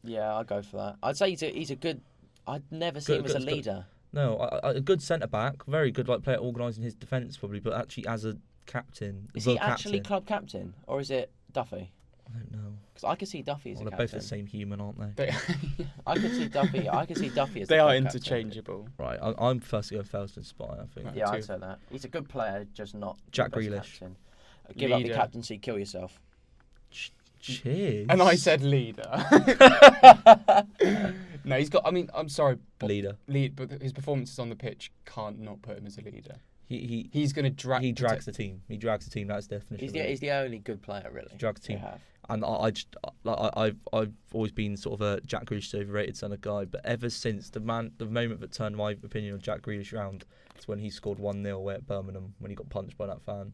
Yeah, I'll go for that. I'd say he's a good. I'd never see him as a good- leader. No, a good centre back, very good like player organising his defence probably, but actually as a captain, Is the he actually captain, club captain or is it Duffy? I don't know. Because I could see Duffy as Well, a they're captain. both the same human, aren't they? I could see Duffy. I could see Duffy as. They the are club captain. interchangeable. Right, I'm first going fails to inspire. I think. Right. Yeah, Two. I'd say that. He's a good player, just not Jack the best Grealish. captain. Give up Leader. your captaincy, kill yourself. Cheers. And I said leader. No, he's got. I mean, I'm sorry, but leader. but his performances on the pitch can't not put him as a leader. He's going to drag. he drags the team. He drags the team. That's the definition. He's the only good player, really. Drags the they team. have. And I've always been sort of a Jack Grealish overrated son of guy, but ever since the moment that turned my opinion of Jack Grealish round, it's when he scored 1-0 away at Birmingham when he got punched by that fan,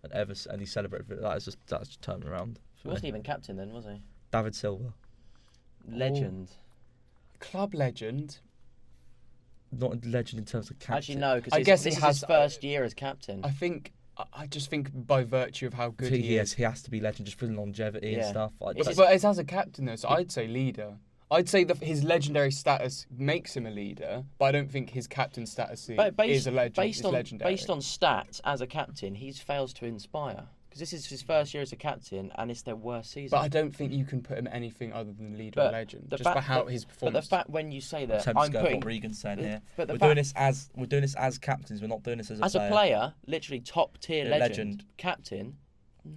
and he celebrated for it. That's just turned around. He wasn't even captain then, was he? David Silva, Legend. Club legend. not a legend in terms of captain. Actually, no, because I guess this he is has- his first year as captain. I just think by virtue of how good he is. He has to be legend just for the longevity and Yeah. stuff. It's But, just- but it's as a captain though, so I'd say leader. I'd say that his legendary status makes him a leader, but I don't think his captain status is a legend. based is on legendary. based on stats as a captain, he fails to inspire because this is his first year as a captain and it's their worst season. But I don't think you can put him anything other than leader or But legend, the just fact- by how but- his But the performance. fact when you say that, Attempts I'm to go putting what Regan's saying here. but the We're fact, doing this as captains. We're not doing this as a player. player, literally top tier Yeah, legend, legend. captain.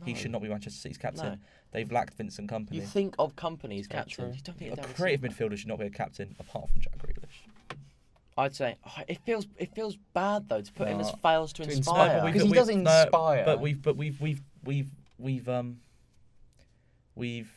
He no. should not be Manchester City's captain. No. They've lacked Vincent Kompany. You think of companies Very captain. true. You don't think A of David creative Silva. midfielder should not be a captain apart from Jack Grealish. I'd say it feels bad though to put him as No. fails to To inspire. inspire, because he does inspire. But we've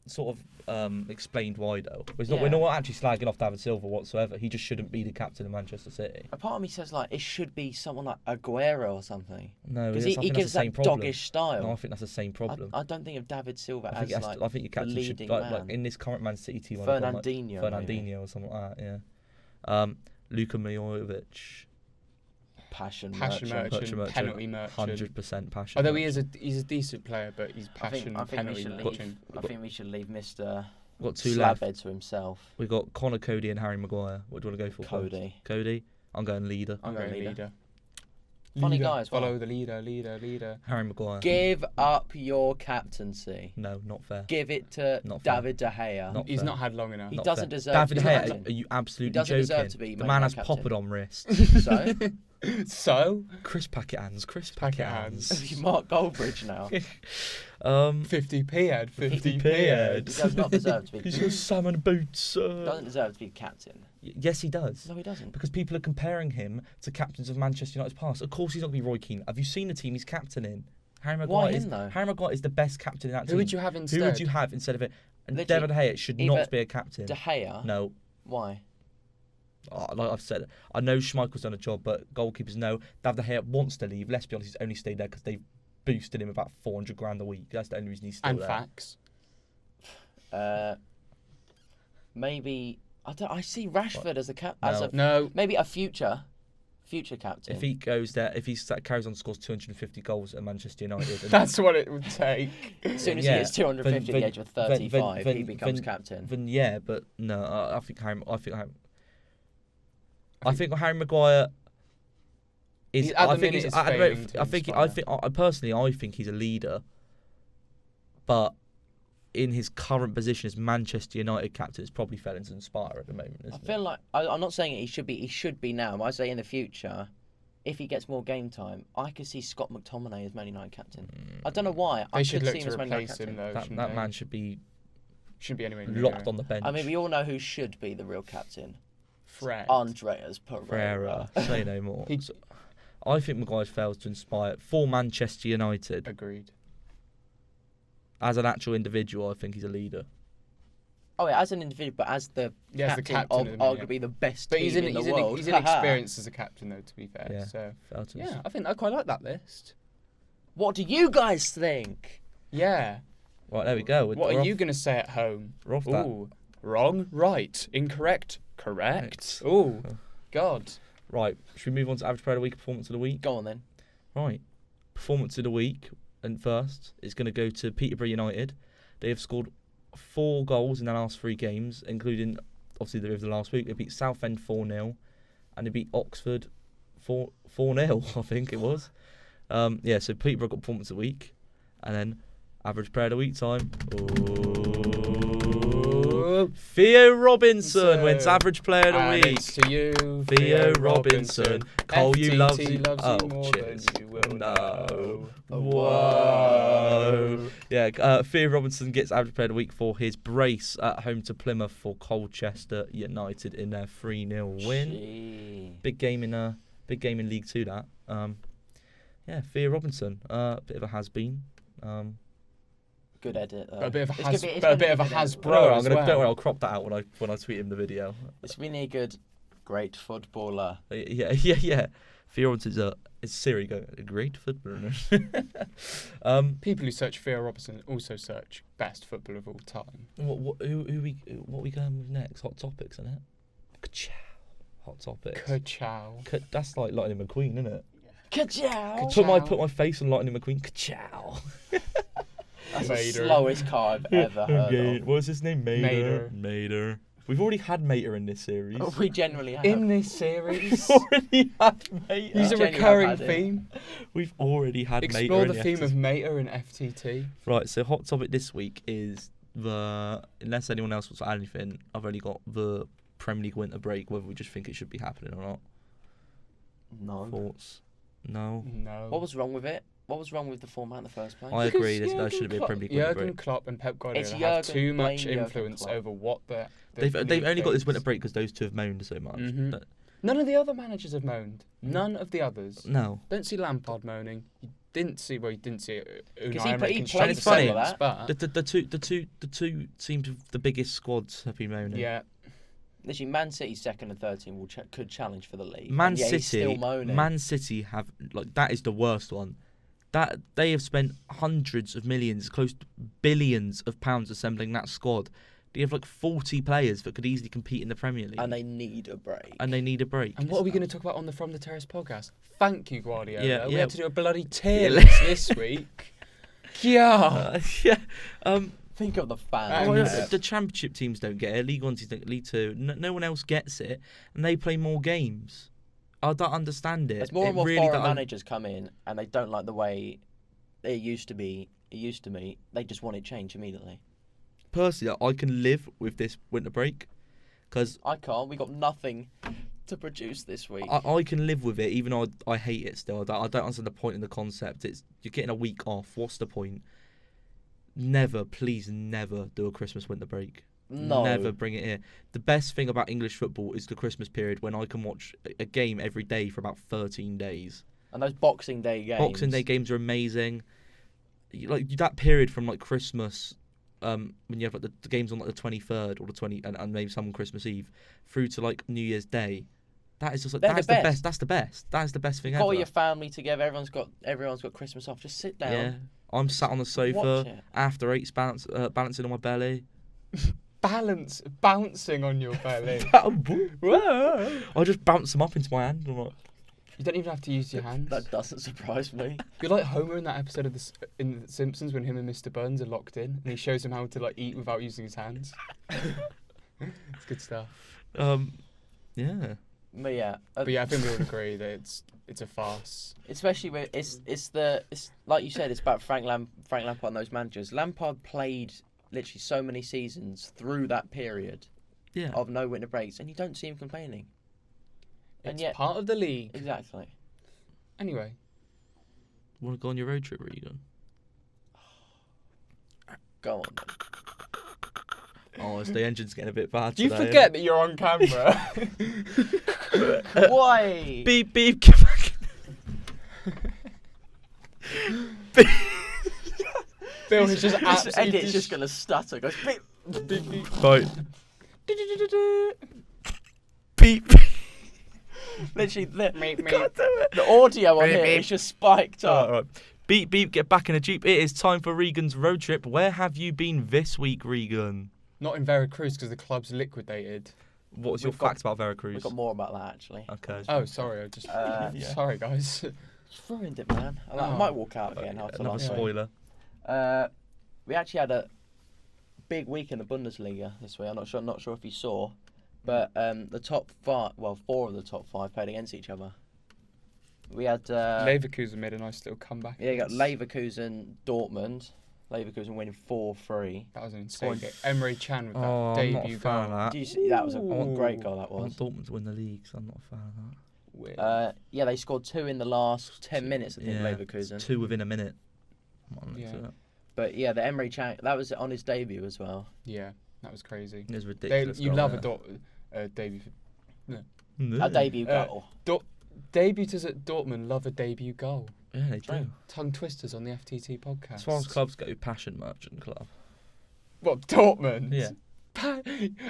sort of explained why though. We're not actually slagging off David Silva whatsoever. He just shouldn't be the captain of Manchester City. A part of me says like it should be someone like Aguero or something No, because I he think that's gives the same that problem. doggish style. No, I think that's the same problem. I don't think of David Silva I think, as like I think your the captain should leading like man. in this current Man City team. I'd have gone, like, Fernandinho, Fernandinho or something like that. Yeah. Luka Mijovic. Passion merchant, penalty merchant. 100% passion. Although merchant. he's a decent player, but he's passion penalty merchant. I think we should leave Mr. We've got 2 left. Slabhead to himself. We've got Connor, Cody, and Harry Maguire. What do you want to go for? Cody. Cody. I'm going leader. I'm going leader. Funny guy as well. Follow the leader. Harry Maguire. Give up your captaincy. No, not fair. Give it to David De Gea. He's not had long enough. He doesn't deserve David to De be Gea, captain. are you absolutely He doesn't joking? deserve to be the Man man United has captain. poppered on wrist. So? So? Crisp packet hands. Packet hands. Mark Goldbridge now. 50p head. 50p head. He does not deserve to be. He's got salmon boots. He doesn't deserve to be captain. Yes, he does. No, he doesn't. Because people are comparing him to captains of Manchester United's past. Of course, he's not going to be Roy Keane. Have you seen the team he's captaining? Harry Maguire. Why him, though? Harry Maguire is the best captain in that team. Who would you have instead? Who would you have instead of it? And Literally, David De Gea should not be a captain. De Gea? No. Why? Like I've said, I know Schmeichel's done a job, but goalkeepers know. David De Gea wants to leave. Let's be honest, he's only stayed there because they've boosted him about 400 grand a week. That's the only reason he's still there. And facts. Maybe I see Rashford as a maybe a future captain. If he goes there, if he carries on, scores 250 goals at Manchester United, that's what it would take. As soon as he hits 250 at the age of 35, he becomes captain. Then yeah, but no, I think Harry Maguire is. I think he's a leader, but in his current position as Manchester United captain, it's probably failing to inspire at the moment, isn't it? I feel like I'm not saying he should be. He should be now. I say in the future, if he gets more game time, I could see Scott McTominay as Man United captain. I don't know why. They should look see him to as Man United replace him captain. though. That man should be anywhere locked on the bench. I mean, we all know who should be the real captain. Fred. Andreas Pereira. Say no more. I think Maguire fails to inspire for Manchester United. Agreed. As an actual individual, I think he's a leader. Oh, yeah, as an individual, but as the captain of arguably the best team in the world. He's inexperienced as a captain, though, to be fair. Yeah, so yeah, I think I quite like that list. What do you guys think? Yeah. Right, there we go. What are you going to say at home? We're off that. Ooh, wrong, right, incorrect, correct. Ooh, God. Right, should we move on to average player of the week, performance of the week? Go on then. Right, performance of the week, and first is going to go to Peterborough United. They have scored 4 goals in their last 3 games, including obviously the last week. They beat Southend 4-0, and they beat Oxford 4-0, I think it was. So Peterborough got performance of the week, and then average player of the week time. Theo Robinson wins average player of the week. It's to you, Theo Robinson. Cole, you love you. More cheers. than you will know. Whoa. Yeah, Theo Robinson gets average player of the week for his brace at home to Plymouth for Colchester United in their 3-0 win. Gee. Big game in League 2 that. Theo Robinson, bit of a has-been. Good edit. A bit of a Hasbro Don't as well. worry, I'll crop that out when I tweet him the video. It's been a great footballer. Yeah. Theo Robinson's is Siri going a great footballer. People who search Theo Robinson also search best footballer of all time. What are we going with next? Hot topics, isn't it? Ka-chow. Hot topics. Ka-chow. That's like Lightning McQueen, isn't it? Ka-chow. Put my face on Lightning McQueen. Ka-chow. That's the slowest car I've ever heard of. What was his name? Mater. We've already had Mater in this series. We generally have. In this series. We've already had Mater. He's a recurring theme. We've already had Mater. Explore the theme of Mater in FTT. Right, so hot topic this week is unless anyone else wants to add anything, I've only got the Premier League winter break, whether we just think it should be happening or not. No. Thoughts? No. What was wrong with it? What was wrong with the format in the first place? I agree, there should be a Premier League winter break. Jurgen Klopp and Pep Guardiola have too much influence over what they've only got this winter break because those two have moaned so much. Mm-hmm. None of the other managers have moaned. None of the others. No. Don't see Lampard moaning. You didn't see Unai he played it's funny. but The two teams with the biggest squads have been moaning. Yeah. Literally, Man City's second and third team could challenge for the league. Man City have that is the worst one. That they have spent hundreds of millions, close to billions of pounds assembling that squad. You have like 40 players that could easily compete in the Premier League. And they need a break. And what are we going to talk about on the From the Terrace podcast? Thank you, Guardiola. Yeah, We yeah. had to do a bloody tier list this week. Yeah. Think of the And Well, fans. the Championship teams don't get it. League 1 teams don't get it. League 2. No one else gets it, and they play more games. I don't understand it. As more and It more really foreign don't- managers come in and they don't like the way it used to be, they just want it changed immediately. Personally, I can live with this winter break because I can't. We got nothing to produce this week. I can live with it, even though I hate it still. I don't understand the point in the concept. You're getting a week off. What's the point? Never, please never do a Christmas winter break. No. Never bring it here. The best thing about English football is the Christmas period when I can watch a game every day for about 13 days. And those Boxing Day games. Boxing Day games are amazing. Like that period from like Christmas, when you have like the games on like the 23rd or the 20th, and maybe some on Christmas Eve, through to like New Year's Day. That is just like They're that's the the best. best. That's the best. That is the best thing You've ever. got all your family together. Everyone's got Christmas off. Just sit down. Yeah, I'm sat on the Watch sofa it. after eights, balancing on my belly. Bouncing on your belly. I just bounce them up into my hand. I'm like, You don't even have to use your hands. That doesn't surprise me. You're like Homer in that episode of in The Simpsons when him and Mr. Burns are locked in, and he shows him how to like eat without using his hands. It's good stuff. yeah. But yeah, But yeah, I think we all agree that it's a farce. especially with it's like you said, it's about Frank Lampard and those managers. Lampard played literally so many seasons through that period Yeah. of no winter breaks, and you don't see him complaining. And It's yet, part of the league. exactly. Anyway, Want to go on your road trip, Regan? Go on. Oh, it's the engine's getting a bit bad. do you today, forget that you're on camera? Why? Beep beep. Get back. Bill is just This absolutely edit's just gonna stutter. Goes beep. beep, beep. Right. Beep. Literally, Meep, meep. the audio on Beep, here beep. is just spiked up. Right. Beep beep. Get back in a jeep. It is time for Regan's road trip. Where have you been this week, Regan? Not in Veracruz because the club's liquidated. What was your We've got- fact about Veracruz? We've got more about that actually. Okay. Oh, sorry, I just Yeah. sorry guys. Just ruined it, man. I Oh. might walk out again after Another last week. spoiler. We actually had a big week in the Bundesliga this week. I'm not sure if you saw, but the top five, well, 4 of the top 5 played against each other. We had Leverkusen made a nice little comeback. you got against- Leverkusen, Dortmund. Leverkusen winning 4-3. That was an insane Point. game. Emery Chan with that Oh, I'm not a debut fan goal. of Do that. you see, that was a Ooh. great goal. That I want was. Dortmund to win the league, so I'm not a fan of that. Weird. Yeah, they scored 2 in the last 10 minutes. I think Yeah, Leverkusen. 2 within a minute. I'm not into Yeah. that. But yeah, the Emery Chan, that was on his debut as well. Yeah, that was crazy. It's ridiculous. You goal, love yeah. a debut. A debut Uh, goal. Debuters at Dortmund love a debut goal. Yeah, they do. Tongue twisters on the FTT podcast. As far as clubs go, Passion Merchant Club. What, Dortmund? Yeah.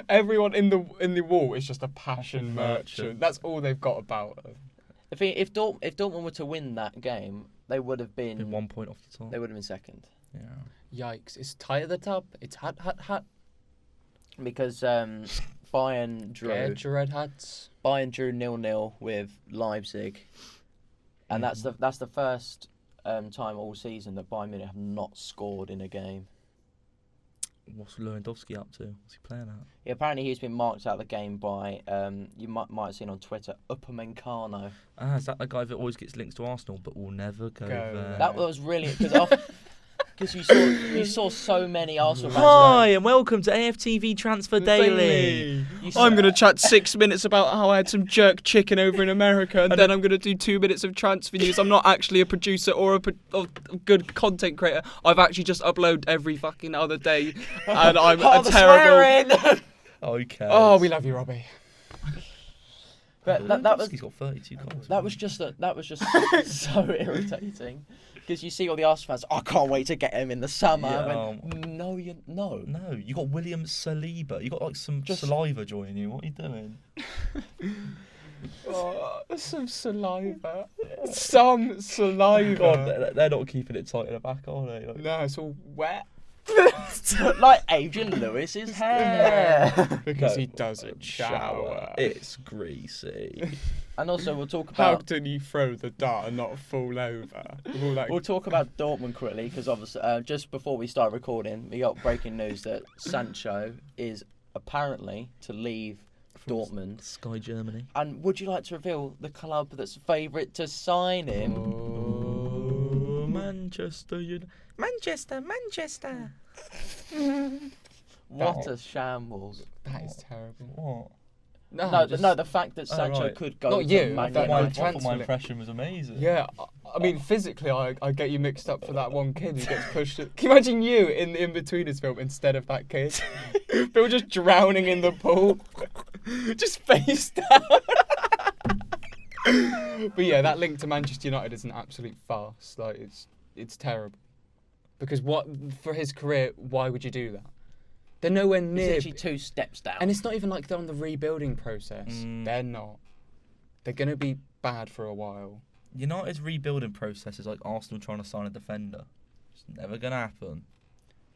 Everyone in the wall is just a passion Passion merchant. merchant. That's all they've got about them. The thing, if Dortmund were to win that game, they would have been. Been 1 point off the top. They would have been second Yeah. Yikes! It's tight at the top. It's hot. because Bayern drew. Get your red hats. Bayern drew 0-0 with Leipzig, and that's the first time all season that Bayern Munich have not scored in a game. What's Lewandowski up to? What's he playing at? Yeah, apparently he's been marked out of the game by you might have seen on Twitter Upamecano. Ah, is that the guy that always gets links to Arsenal but will never go there? That was really because you saw so many Arsenal fans. Hi and welcome to AFTV Transfer Daily. You saw- I'm going to chat 6 minutes about how I had some jerk chicken over in America, and then I'm going to do 2 minutes of transfer news. I'm not actually a producer or a good content creator. I've actually just upload every fucking other day, and I'm Oh, a the terrible. swearing! Okay. Oh, we love you, Robbie. But that was He's got 32 goals. that was just so irritating. Because you see all the Arsenal fans, I can't wait to get him in the summer. Yeah, I went, no, No, you got William Saliba. You got like some saliva joining you. What are you doing? Oh, some saliva. Some saliva. God, they're not keeping it tight in the back, are they? Like, No, it's all wet. Like Adrian Lewis's hair. Because No, he doesn't shower. It's greasy. And also, we'll talk How about can you throw the dart and not fall over? All that we'll talk about Dortmund quickly because obviously, just before we start recording, we got breaking news that Sancho is apparently to leave Dortmund. Sky Germany. And would you like to reveal the club that's favourite to sign him? Oh, Manchester United. Manchester. What a shambles! That is terrible. What? No, just- the fact that Sancho right. could go Not to you, Man that My, United. transfer my li- impression was amazing. Yeah, I mean, physically, I get you mixed up for that one kid who gets pushed. Can you imagine you in the In-Betweeners film instead of that kid? Bill just drowning in the pool. Just face down. But yeah, that link to Manchester United is an absolute farce. Like, it's terrible. Because for his career, why would you do that? They're nowhere He's near. literally 2 steps down. And it's not even like they're on the rebuilding process. They're not. They're going to be bad for a while. United's rebuilding process is like Arsenal trying to sign a defender. It's never gonna happen.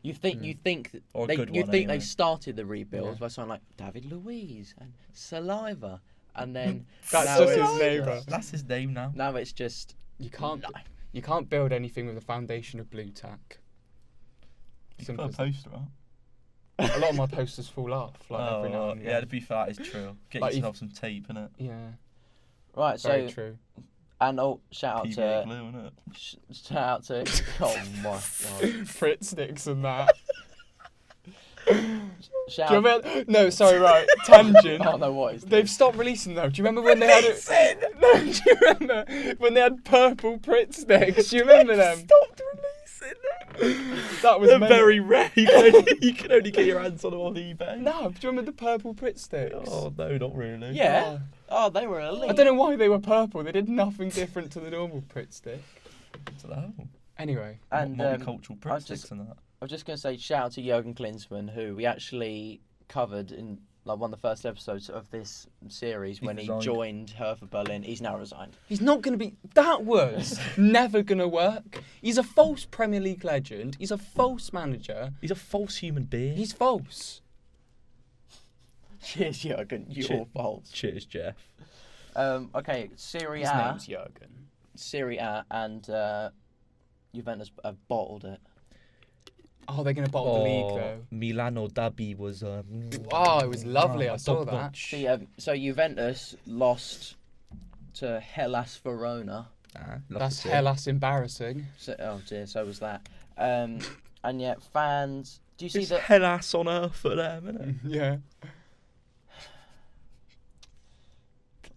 You think Or a they good you one, think anyway. they started the rebuild Yeah. by signing like David Luiz and Saliva, and then That's now just it's- his neighbour. That's his name now. Now it's just You can't. No. You can't build anything with a foundation of blue tack. You Simple put a as poster up. A lot of my posters fall off. Like every now and yeah, again. to be fair, that is true. Get Like, yourself some tape, innit? Yeah. right. Very So true. and shout out PVA to glue, innit? shout out to oh my god. Frit sticks and that. Shout Do you out, remember? No, sorry, right. Tangent. I don't know what it's. They've stopped releasing them. Do you remember when they had it? No, do you remember when they had purple Prit sticks? Do you remember them? Stopped releasing them. That was They're mental. very rare. You can only get your hands on them on eBay. No, do you remember the purple Prit sticks? Oh no, not really. Yeah. Oh, they were elite. I don't know why they were purple. They did nothing different to the normal Prit stick. I don't know. Anyway, And Multicultural I Brit was sticks just- and that. I was just gonna say shout out to Jurgen Klinsmann, who we actually covered in like one of the first episodes of this series He when he resigned. joined Hertha Berlin. He's now resigned. he's not going to be. That was never going to work. He's a false Premier League legend. He's a false manager. He's a false human being. He's false. Cheers, Jurgen. You're Cheer- false. Cheers, Jeff. Okay, Serie His A, name's Jurgen. Serie A, and Juventus have bottled it. Oh, they're going to bottle the league though. Milano Derby was. Oh, it was lovely. I saw that. top-notch. So Juventus lost to Hellas Verona. Love That's to see. Hellas embarrassing. So, oh dear, so was that. And yet fans, do you see It's that? Hellas on earth for them, innit? Yeah.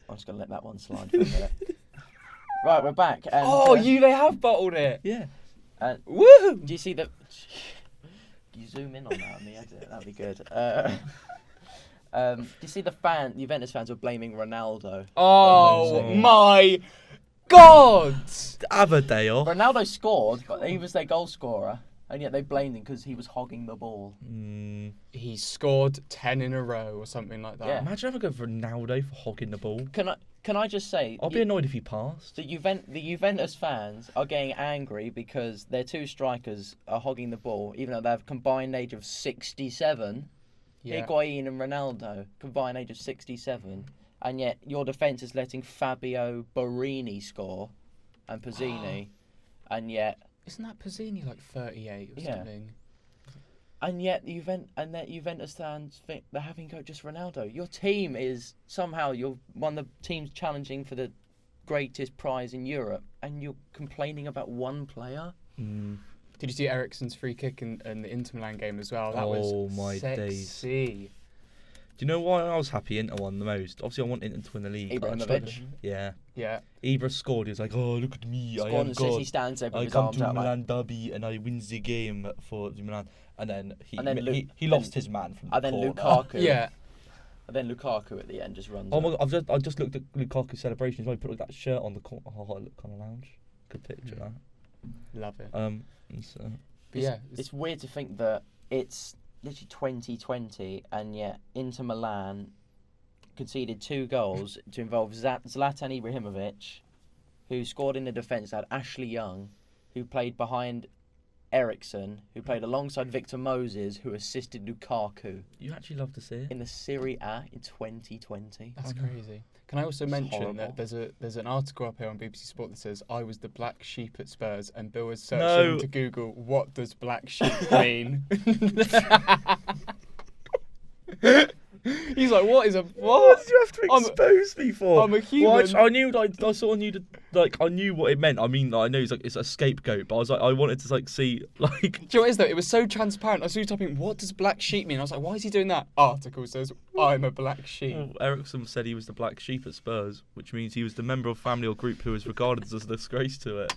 I'm just gonna let that one slide for a minute. Right, we're back. And, Oh, they have bottled it. Yeah. Woo! Do you see that? You zoom in on that on the edit. That'd be good. Do you see the Juventus fans were blaming Ronaldo? Oh Oh. my God! Have a day off. Ronaldo scored, but he was their goal scorer, and yet they blamed him because he was hogging the ball. He scored 10 in a row or something like that. Yeah. Imagine having a go for Ronaldo for hogging the ball. Can I just say? I'll be annoyed if he passed. The Juventus fans are getting angry because their two strikers are hogging the ball, even though they have a combined age of 67. Yeah. Higuain and Ronaldo, combined age of 67. And yet your defence is letting Fabio Borini score and Pizzini. And yet Isn't that Pizzini like 38 or Yeah. something? the Juventus fans think they're having to go just Ronaldo. Your team is somehow you're one of the teams challenging for the greatest prize in Europe, and you're complaining about one player. Did you see Eriksen's free kick in the Inter Milan game as well? That Oh, was my days. sexy. Do you know why I was happy Inter won the most? Obviously, I want Inter to win the league. but I just Ibrahimovic yeah. Yeah. Ibra scored. He was like, "Oh, look at me! I scored am and says he God. stands there with I his come arms to out like. Milan Derby and I win the game for the Milan." And then he And then he lost his man from the And then corner. Lukaku. Yeah. And then Lukaku at the end just runs. Oh my up. God! I just looked at Lukaku's celebrations. When he put like that shirt on the corner. Oh, it looked kind of lounge. Good picture that. Love it. And so, But yeah. It's weird to think that it's literally 2020 and yet Inter Milan conceded 2 goals to involve Zlatan Ibrahimovic, who scored in the defence, had Ashley Young, who played behind Eriksen, who played alongside Victor Moses, who assisted Lukaku You actually love to see it. in the Serie A in 2020. That's crazy. Can I also It's mention horrible. that there's an article up here on BBC Sport that says I was the black sheep at Spurs, and Bill was No. searching to Google what does black sheep mean. He's like, what is a What what? did you have to expose me for? I'm a human. I knew, I sort of knew I knew what it meant. I mean, I know it's a scapegoat, but I was like, I wanted to see, Do you know what it is though? It was so transparent. I saw you typing, what does black sheep mean? I was like, why is he doing that? Article says, I'm a black sheep. Well, Eriksen said he was the black sheep at Spurs, which means he was the member of family or group who was regarded as a disgrace to it.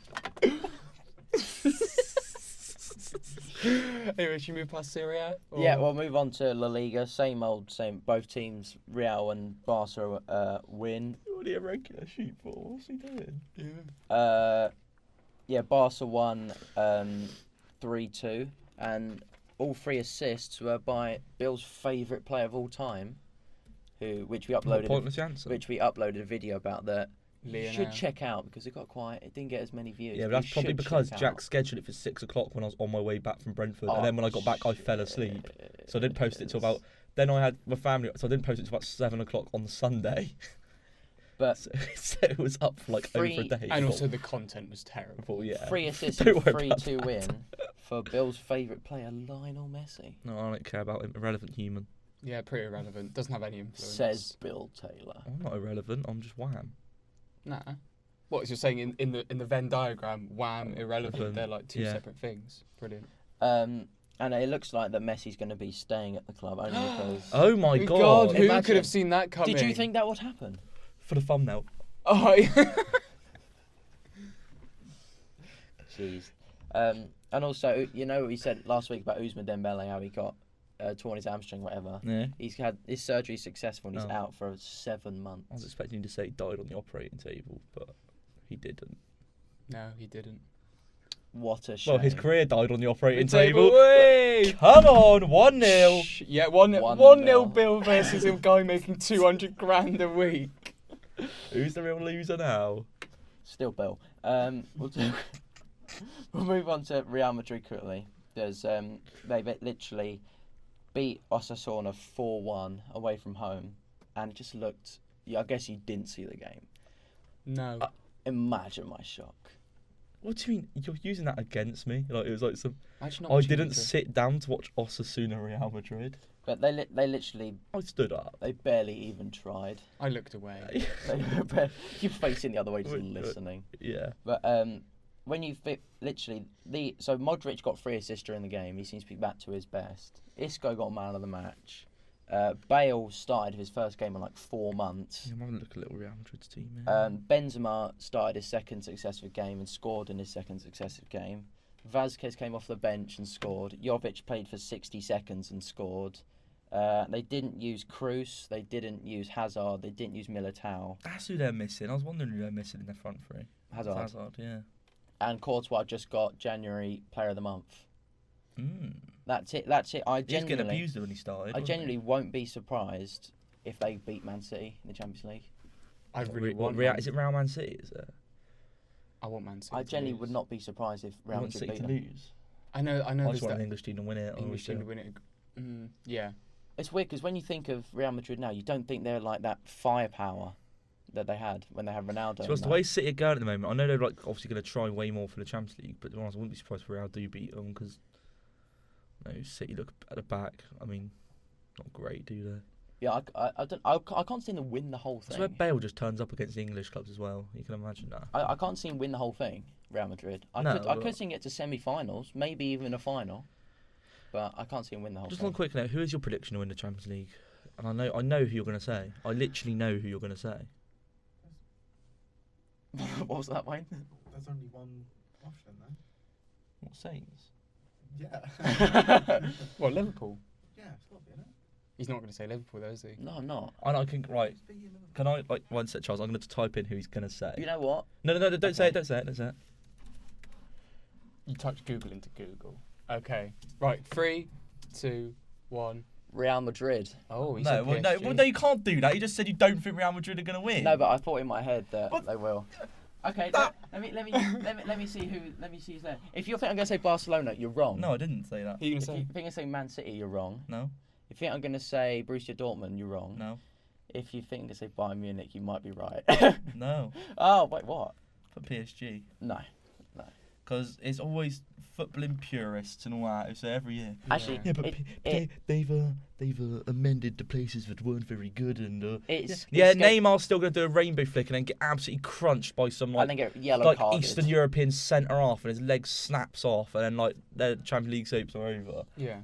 Anyway, should we move past Serie A? Or- Yeah, we'll move on to La Liga. Same. Both teams, Real and Barca, win. What are you a regular sheep for? What's he doing? Yeah, Barca won 3-2, and all 3 assists were by Bill's favourite player of all time, which we uploaded a video about that you Lionel. should check out because it got quiet. It didn't get as many views. Yeah, but You that's probably should because check Jack out. scheduled it for 6 o'clock when I was on my way back from Brentford, Oh, and then when I got back, I fell asleep. So I didn't post it till about. Then I had my family, so I didn't post it till about 7 o'clock on Sunday. But So it was up for like over a Free- day. And also the content was terrible. Yeah. 3 assists Don't and worry about 3-2 win for Bill's favourite player, Lionel Messi. No, I don't care about him. Irrelevant human. Yeah, pretty irrelevant. Doesn't have any influence. Says Bill Taylor. I'm not irrelevant. I'm just wham. Nah. What you're saying in the Venn diagram, wham, irrelevant. Irrelevant. They're like two Yeah. separate things. Brilliant. And it looks like that Messi's going to be staying at the club only because. Oh my God, god! who Imagine. could have seen that coming? Did you think that would happen? For the thumbnail. Oh, yeah. Jeez. And also, you know what we said last week about Ousmane Dembele, how he got torn his hamstring, whatever. Yeah. He's had his surgery successful and he's Oh. out for 7 months. I was expecting you to say he died on the operating table, but he didn't. No, he didn't. What a shame. Well, his career died on the operating Table, table. way! Come on, 1-0. Shh, yeah, 1-0 1-0 Bill versus a guy making 200 grand a week. Who's the real loser now? Still Bill. We'll move on to Real Madrid quickly. There's they literally beat Osasuna 4-1 away from home, and it just looked. Yeah, I guess you didn't see the game. No. Imagine my shock. What do you mean? You're using that against me? Like it was like some. Actually, not I much didn't Madrid. sit down to watch Osasuna Real Madrid. But they literally I stood up. they barely even tried. I looked away. You're facing the other way, just Wait, listening. Yeah. But when you fit literally so Modric got 3 assists during the game. He seems to be back to his best. Isco got man of the match. Bale started his first game in like 4 months. I'm having a look at little Real Madrid's team. Man. Benzema started his second successive game and scored in his second successive game. Vazquez came off the bench and scored. Jovic played for 60 seconds and scored. They didn't use Kroos. They didn't use Hazard. They didn't use Militao. That's who they're missing. I was wondering who they're missing in their front three. Hazard. Yeah. And Courtois just got January Player of the Month. That's it. I He was getting genuinely, abused when he started. I genuinely won't be surprised if they beat Man City in the Champions League. I really want. Is it Real Man City? Is it? I want Man City. I to genuinely lose. would not be surprised if I Real want Madrid City beat to them. lose. I know. I There's just want that an English team to win it. English team to win it. Yeah. It's weird because when you think of Real Madrid now, you don't think they're like that firepower that they had when they had Ronaldo. So it's the way City are going at the moment. I know they're like obviously going to try way more for the Champions League, but to be honest, I wouldn't be surprised if Real do beat them because City look at the back. I mean, not great, do they? Yeah, I can't see them win the whole That's where thing. Bale just turns up against the English clubs as well. You can imagine that. I can't see them win the whole thing. Real Madrid. I No, could see them get to semi-finals, maybe even a final, but I can't see them win the whole Just thing. one quick note: who is your prediction to win the Champions League? And I know who you're going to say. I literally know who you're going to say. What was that, Wayne? There's only one option, though. What Saints? Yeah. Well, Liverpool. Yeah, it's got to be, isn't it? He's not going to say Liverpool, though, is he? No, I'm not. I can right. It's beating Liverpool. Can I like one sec, Charles? I'm going to type in who he's going to say. You know what? No, don't say Okay. it. Don't say it. Don't say it. You typed Google into Google. Okay. Right. 3, 2, 1. Real Madrid. Oh, he No, said well, no, PSG. well, no, you can't do that. You just said you don't think Real Madrid are going to win. No, but I thought in my head that What? they will. Okay, let me see who's there. If you think I'm gonna say Barcelona, you're wrong. No, I didn't say that. Who are you If gonna you say? think I'm gonna say Man City, you're wrong. No, If you think I'm gonna say Borussia Dortmund, you're wrong. no, If you think I'm gonna say Bayern Munich, you might be right. no. Oh wait, what? For PSG. No. Because it's always footballing purists and all that who say every year. Actually, Yeah, but it- they've amended the places that weren't very good and. it's Yeah, it's go- Neymar's still going to do a rainbow flick and then get absolutely crunched by some and then like get yellow like carded. Eastern European centre half and his leg snaps off and then like their Champions League hopes are over. Yeah.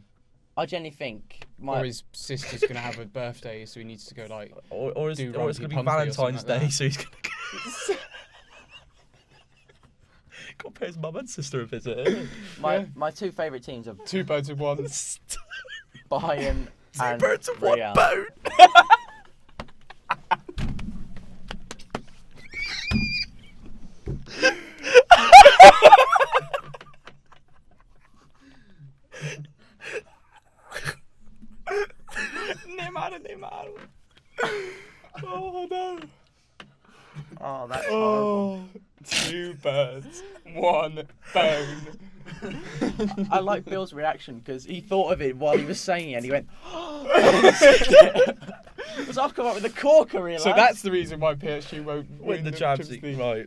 I genuinely think Or his sister's gonna have a birthday, so he needs to go like. Or it's Do going to Rumpy be Pumpy or something Valentine's like Day, that. so he's going to got to pay his mum and sister a visit. my two favourite teams are 2 birds with one. Bayern Two and birds with one Real. bone. Neymar. Oh no. Oh, that's horrible. Oh, 2 birds, 1 bone. I like Bill's reaction because he thought of it while he was saying it and he went, because I've come up with a corker here, So lads. that's the reason why PSG won't Win the Champions League. Right.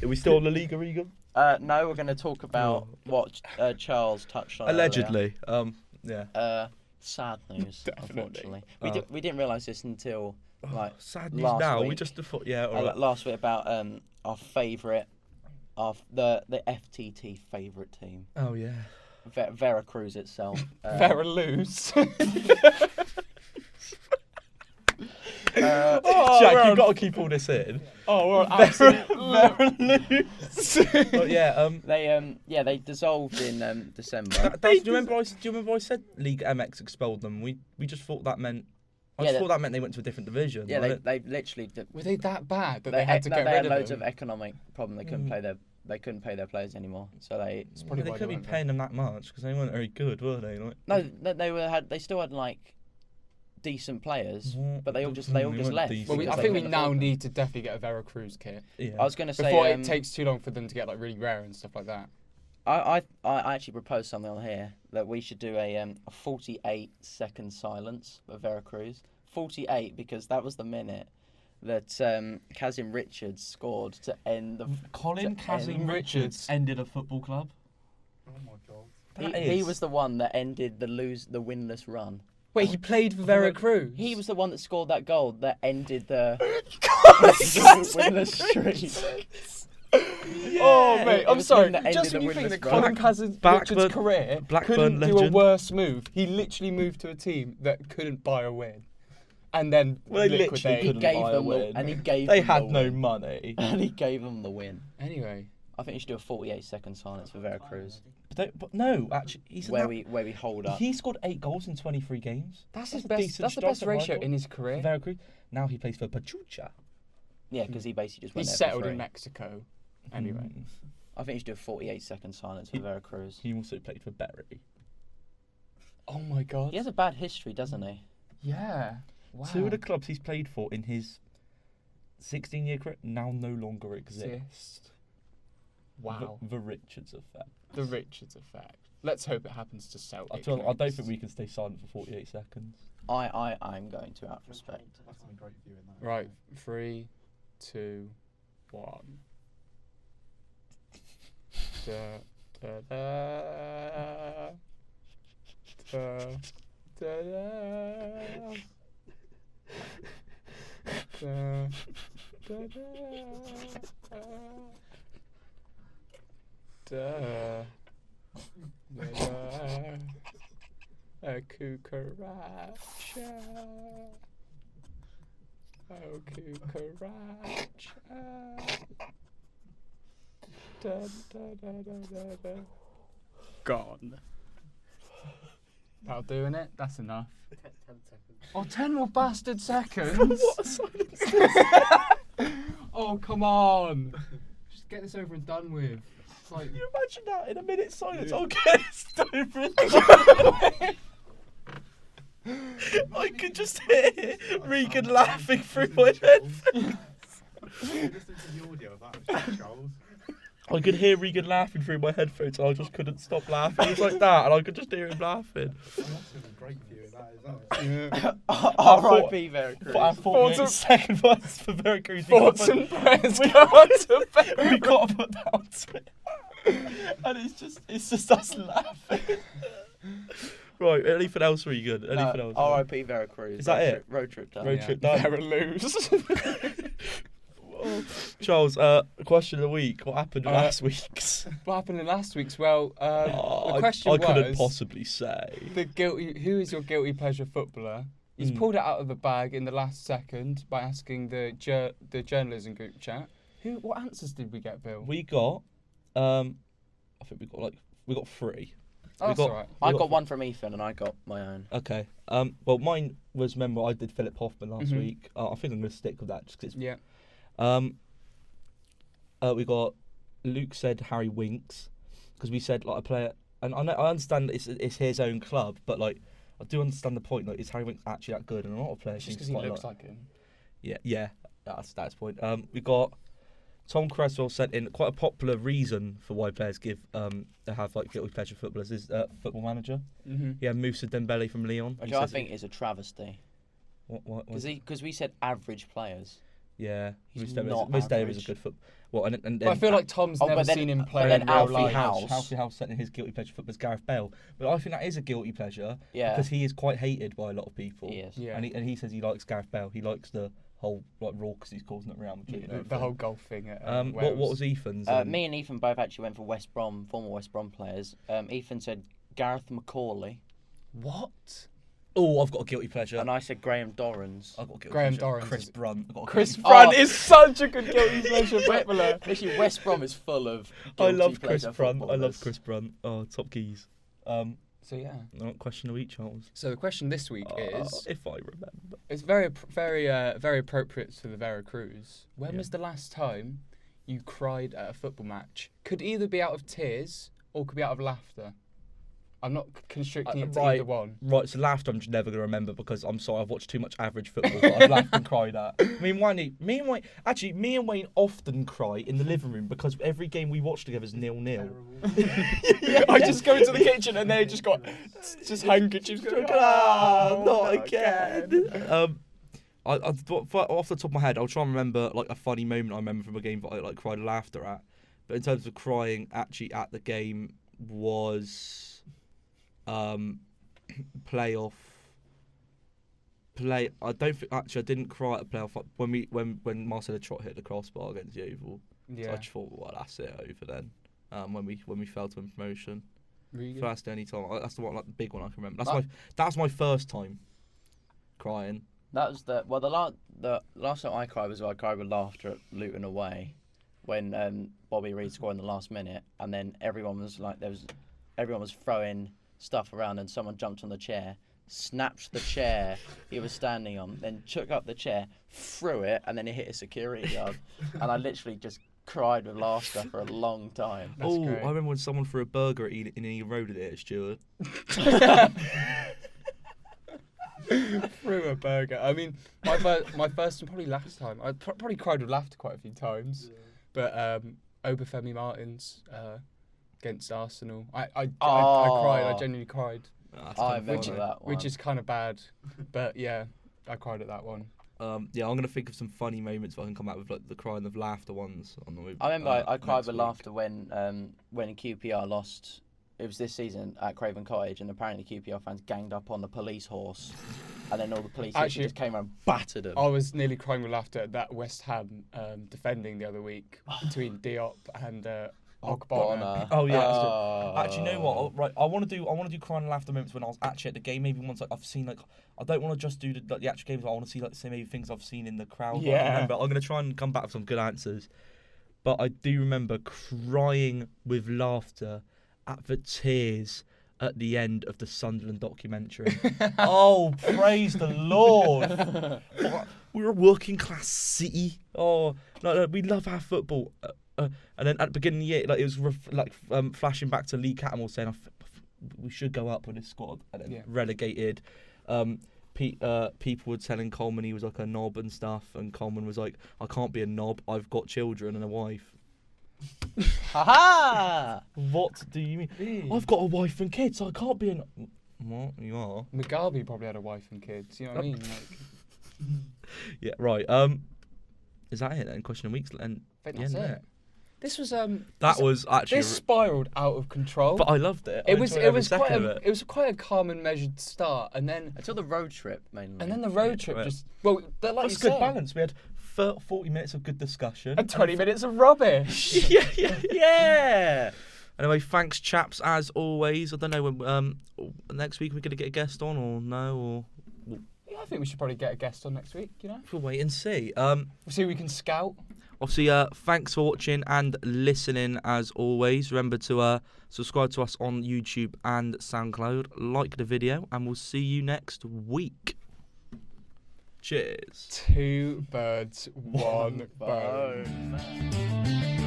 Are we still on La Liga, Regan? No, we're going to talk about what Charles touched on Allegedly. Yeah. earlier. Sad news, Definitely. unfortunately. Oh. We didn't realise this until like Sad news last now. We week. just thought, yeah. All right. last week about our favourite, the FTT favourite team, Oh yeah. Veracruz itself. Vera lose. Jack, you've got to keep all this in. Oh, we're on absolute But yeah, They dissolved in December. do you remember? Do you remember I said League MX expelled them? We just thought that meant. I just thought that meant they went to a different division. Yeah, right? they literally did. Were they that bad that they had to no, get they rid had of loads them? of economic problem. They couldn't pay their players anymore. So they It's probably they why couldn't be went paying them that much because they weren't very good, were they? Like, they still had like decent players, What? but they all just They left. weren't Well, decent. because I they think we couldn't now afford them. need to definitely get a Veracruz kit yeah. I was going to say before it takes too long for them to get like really rare and stuff like that. I actually proposed something on here that we should do a 48-second silence for Veracruz. 48 because that was the minute that Kazim Richards scored to end the. Colin to Kazim end- Richards ended a football club. Oh my god. He was the one that ended the winless run. Wait, he played for Veracruz? He was the one that scored that goal that ended the winless streak. Oh, mate, It I'm was sorry. him that ended Just when the you think winless that run. Colin Kazim Blackburn- Richards' career Blackburn couldn't do a legend. worse move, he literally moved to a team that couldn't buy a win. And then Well, they literally liquidate. He couldn't gave buy a them win. and he gave They them had the no win. money. And he gave them the win. Anyway. I think you should do a 48-second silence for Veracruz, But no, actually, he's where we hold up. He scored 8 goals in 23 games. That's a his best. decent That's the best striker ratio record in his career. Veracruz. Now he plays for Pachuca. Yeah, because he basically just went He's there for settled in free. Mexico. Anyway. Mm. I think you should do a 48-second silence for Veracruz. He also played for Bury. Oh my god. He has a bad history, doesn't he? Yeah. Wow. 2 of the clubs he's played for in his 16-year career now no longer exist. Wow. The Richards effect. The Richards effect. Let's hope it happens to Celtic. I don't think we can stay silent for 48 seconds. I'm going to, out of respect. That's a great view in that. Right. 3, 2, 1. Da, da, da, da, da, da. Da, da, da, da. A cucaracha. Oh, cucaracha. Da, da, da, da, da, da. Gone. That'll do, innit? That's enough. 10 seconds. Oh, 10 more bastard seconds. What a silence. Oh, come on. Just get this over and done with. It's like, Can you imagine that in a minute's silence? Okay, it's over. I could just hear Regan laughing through my headphones. Listen to the audio of that, Charles. I could hear Regan laughing through my headphones, and I just couldn't stop laughing. It was like that, and I could just hear him laughing. That's a great view of that, isn't it? R.I.P. Veracruz. I thought the second verse for Veracruz. Thoughts and prayers go on to Veracruz. We got to put that on Twitter. And it's just us laughing. Right, anything else really good? Anything else? R.I.P. Veracruz. Is that it? Road trip done. Road trip done. Veracruz. Charles, question of the week. What happened last week's? What happened in last week's? Well, the I question couldn't was possibly say. who is your guilty pleasure footballer? He's pulled it out of the bag in the last second by asking the journalism group chat. What answers did we get, Bill? We got, I think we got 3. Oh, that's all right. I got one from Ethan and I got my own. Okay. Well, mine was, remember, I did Philip Hoffman last week. I think I'm going to stick with that just 'cause it's... Yeah. We got Luke said Harry Winks because we said like a player, and I understand it's his own club, but like I do understand the point. Like, is Harry Winks actually that good? And a lot of players Just think because he quite looks like him. Yeah, that's the point. We got Tom Creswell sent in quite a popular reason for why players they have like guilty pleasure footballers is Football Manager. Mm-hmm. Yeah, Moussa Dembele from Lyon. Which I think is a travesty. What? Because we said average players. Yeah, He's Moussa not Dembele was a average. good foot. Well, and But I feel like Tom's Oh, never but then- seen him but play then in real Alfie life. House. Alfie House sent in his guilty pleasure football as Gareth Bale, but I think that is a guilty pleasure Yeah. because he is quite hated by a lot of people. He is. Yeah. And he says he likes Gareth Bale. He likes the whole like raucous he's causing at Real Madrid. The whole golf thing at what Wales. was Ethan's? Me and Ethan both actually went for West Brom, former West Brom players. Ethan said Gareth McCauley, What? Oh, I've got a guilty pleasure. and I said Graham Dorrans. I've got a guilty Graham pleasure. Dorrans Chris is- Brunt. I've got a Chris guilty- Brunt Oh. is such a good guilty pleasure footballer. Actually, West Brom is full of. I guilty love Chris pleasure Brunt. I love footballers. Chris Brunt. Oh, top keys. So yeah. Question of each, Charles. So the question this week is, if I remember. it's very appropriate to the Veracruz. When was the last time you cried at a football match? Could either be out of tears or could be out of laughter. I'm not constricting it to either one. Right, so laughter I'm just never going to remember because I'm sorry, I've watched too much average football that I've laughed and cried at. Me and Wayne often cry in the living room because every game we watch together is 0-0. I just go into the kitchen and they just got just handkerchiefs going, Not again. I thought, off the top of my head, I'll try and remember like a funny moment I remember from a game that I like cried laughter at. But in terms of crying actually at the game was playoff. I don't think I didn't cry at a playoff when Marcelo Trott hit the crossbar against the Oval. So Yeah. I just thought, well, that's it over then. When we fell to win promotion. Really? So that's the only time. That's the one, like the big one I can remember. That- That's my first time crying. That was the last time I cried was I cried with laughter at Luton away, when Bobby Reed scored in the last minute, and then everyone was throwing stuff around, and someone jumped on the chair, snatched the chair he was standing on, then took up the chair, threw it, and then it hit a security guard, and I literally just cried with laughter for a long time. That's Oh, great. I remember when someone threw a burger in Eden Road at it, Stuart. Threw a burger. I mean, my first and probably last time. I probably cried with laughter quite a few times. But Obafemi Martins against Arsenal. I cried. I genuinely cried. I remember that one. Which is kind of bad. But yeah, I cried at that one. Yeah, I'm gonna think of some funny moments where I can come out with like the crying of laughter ones on the. I remember I cried next with week. laughter when QPR lost. It was this season at Craven Cottage, and apparently QPR fans ganged up on the police horse, and then all the police Actually, just came around and battered them. I was nearly crying with laughter at that West Ham defending the other week between Diop and Ogbonna. Oh yeah. Actually, you know what? Right, I want to do crying and laughter moments when I was actually at the game. Maybe once like I've seen like I don't want to just do the actual games. I want to see like say maybe things I've seen in the crowd. Yeah. I remember. I'm gonna try and come back with some good answers. But I do remember crying with laughter at the tears at the end of the Sunderland documentary. Oh, praise the Lord! We're a working class city. Oh, no, we love our football. And then at the beginning of the year, like it was flashing back to Lee Catmull saying, "We should go up with this squad," and then relegated. people were telling Coleman he was like a knob and stuff, and Coleman was like, I can't be a knob, I've got children and a wife. Ha What do you mean? I've got a wife and kids, so I can't be a What? You are? Mugabe probably had a wife and kids. You know what I mean? Like, Yeah, right. Is that it then? Question of the week. And I think that's it. This was that was actually. This spiraled out of control. But I loved it. It was quite a calm and measured start, and then until the road trip mainly. And then the road trip right. just like That's you good said, balance. We had 40 minutes of good discussion and 20 minutes of rubbish. yeah. Anyway, thanks, chaps, as always. I don't know when next week we're gonna get a guest on or no, or Yeah, I think we should probably get a guest on next week. You know, we'll wait and see. we'll see if we can scout. Obviously, thanks for watching and listening as always. Remember to subscribe to us on YouTube and SoundCloud. Like the video, and we'll see you next week. Cheers. 2 birds, 1 bone. Bone.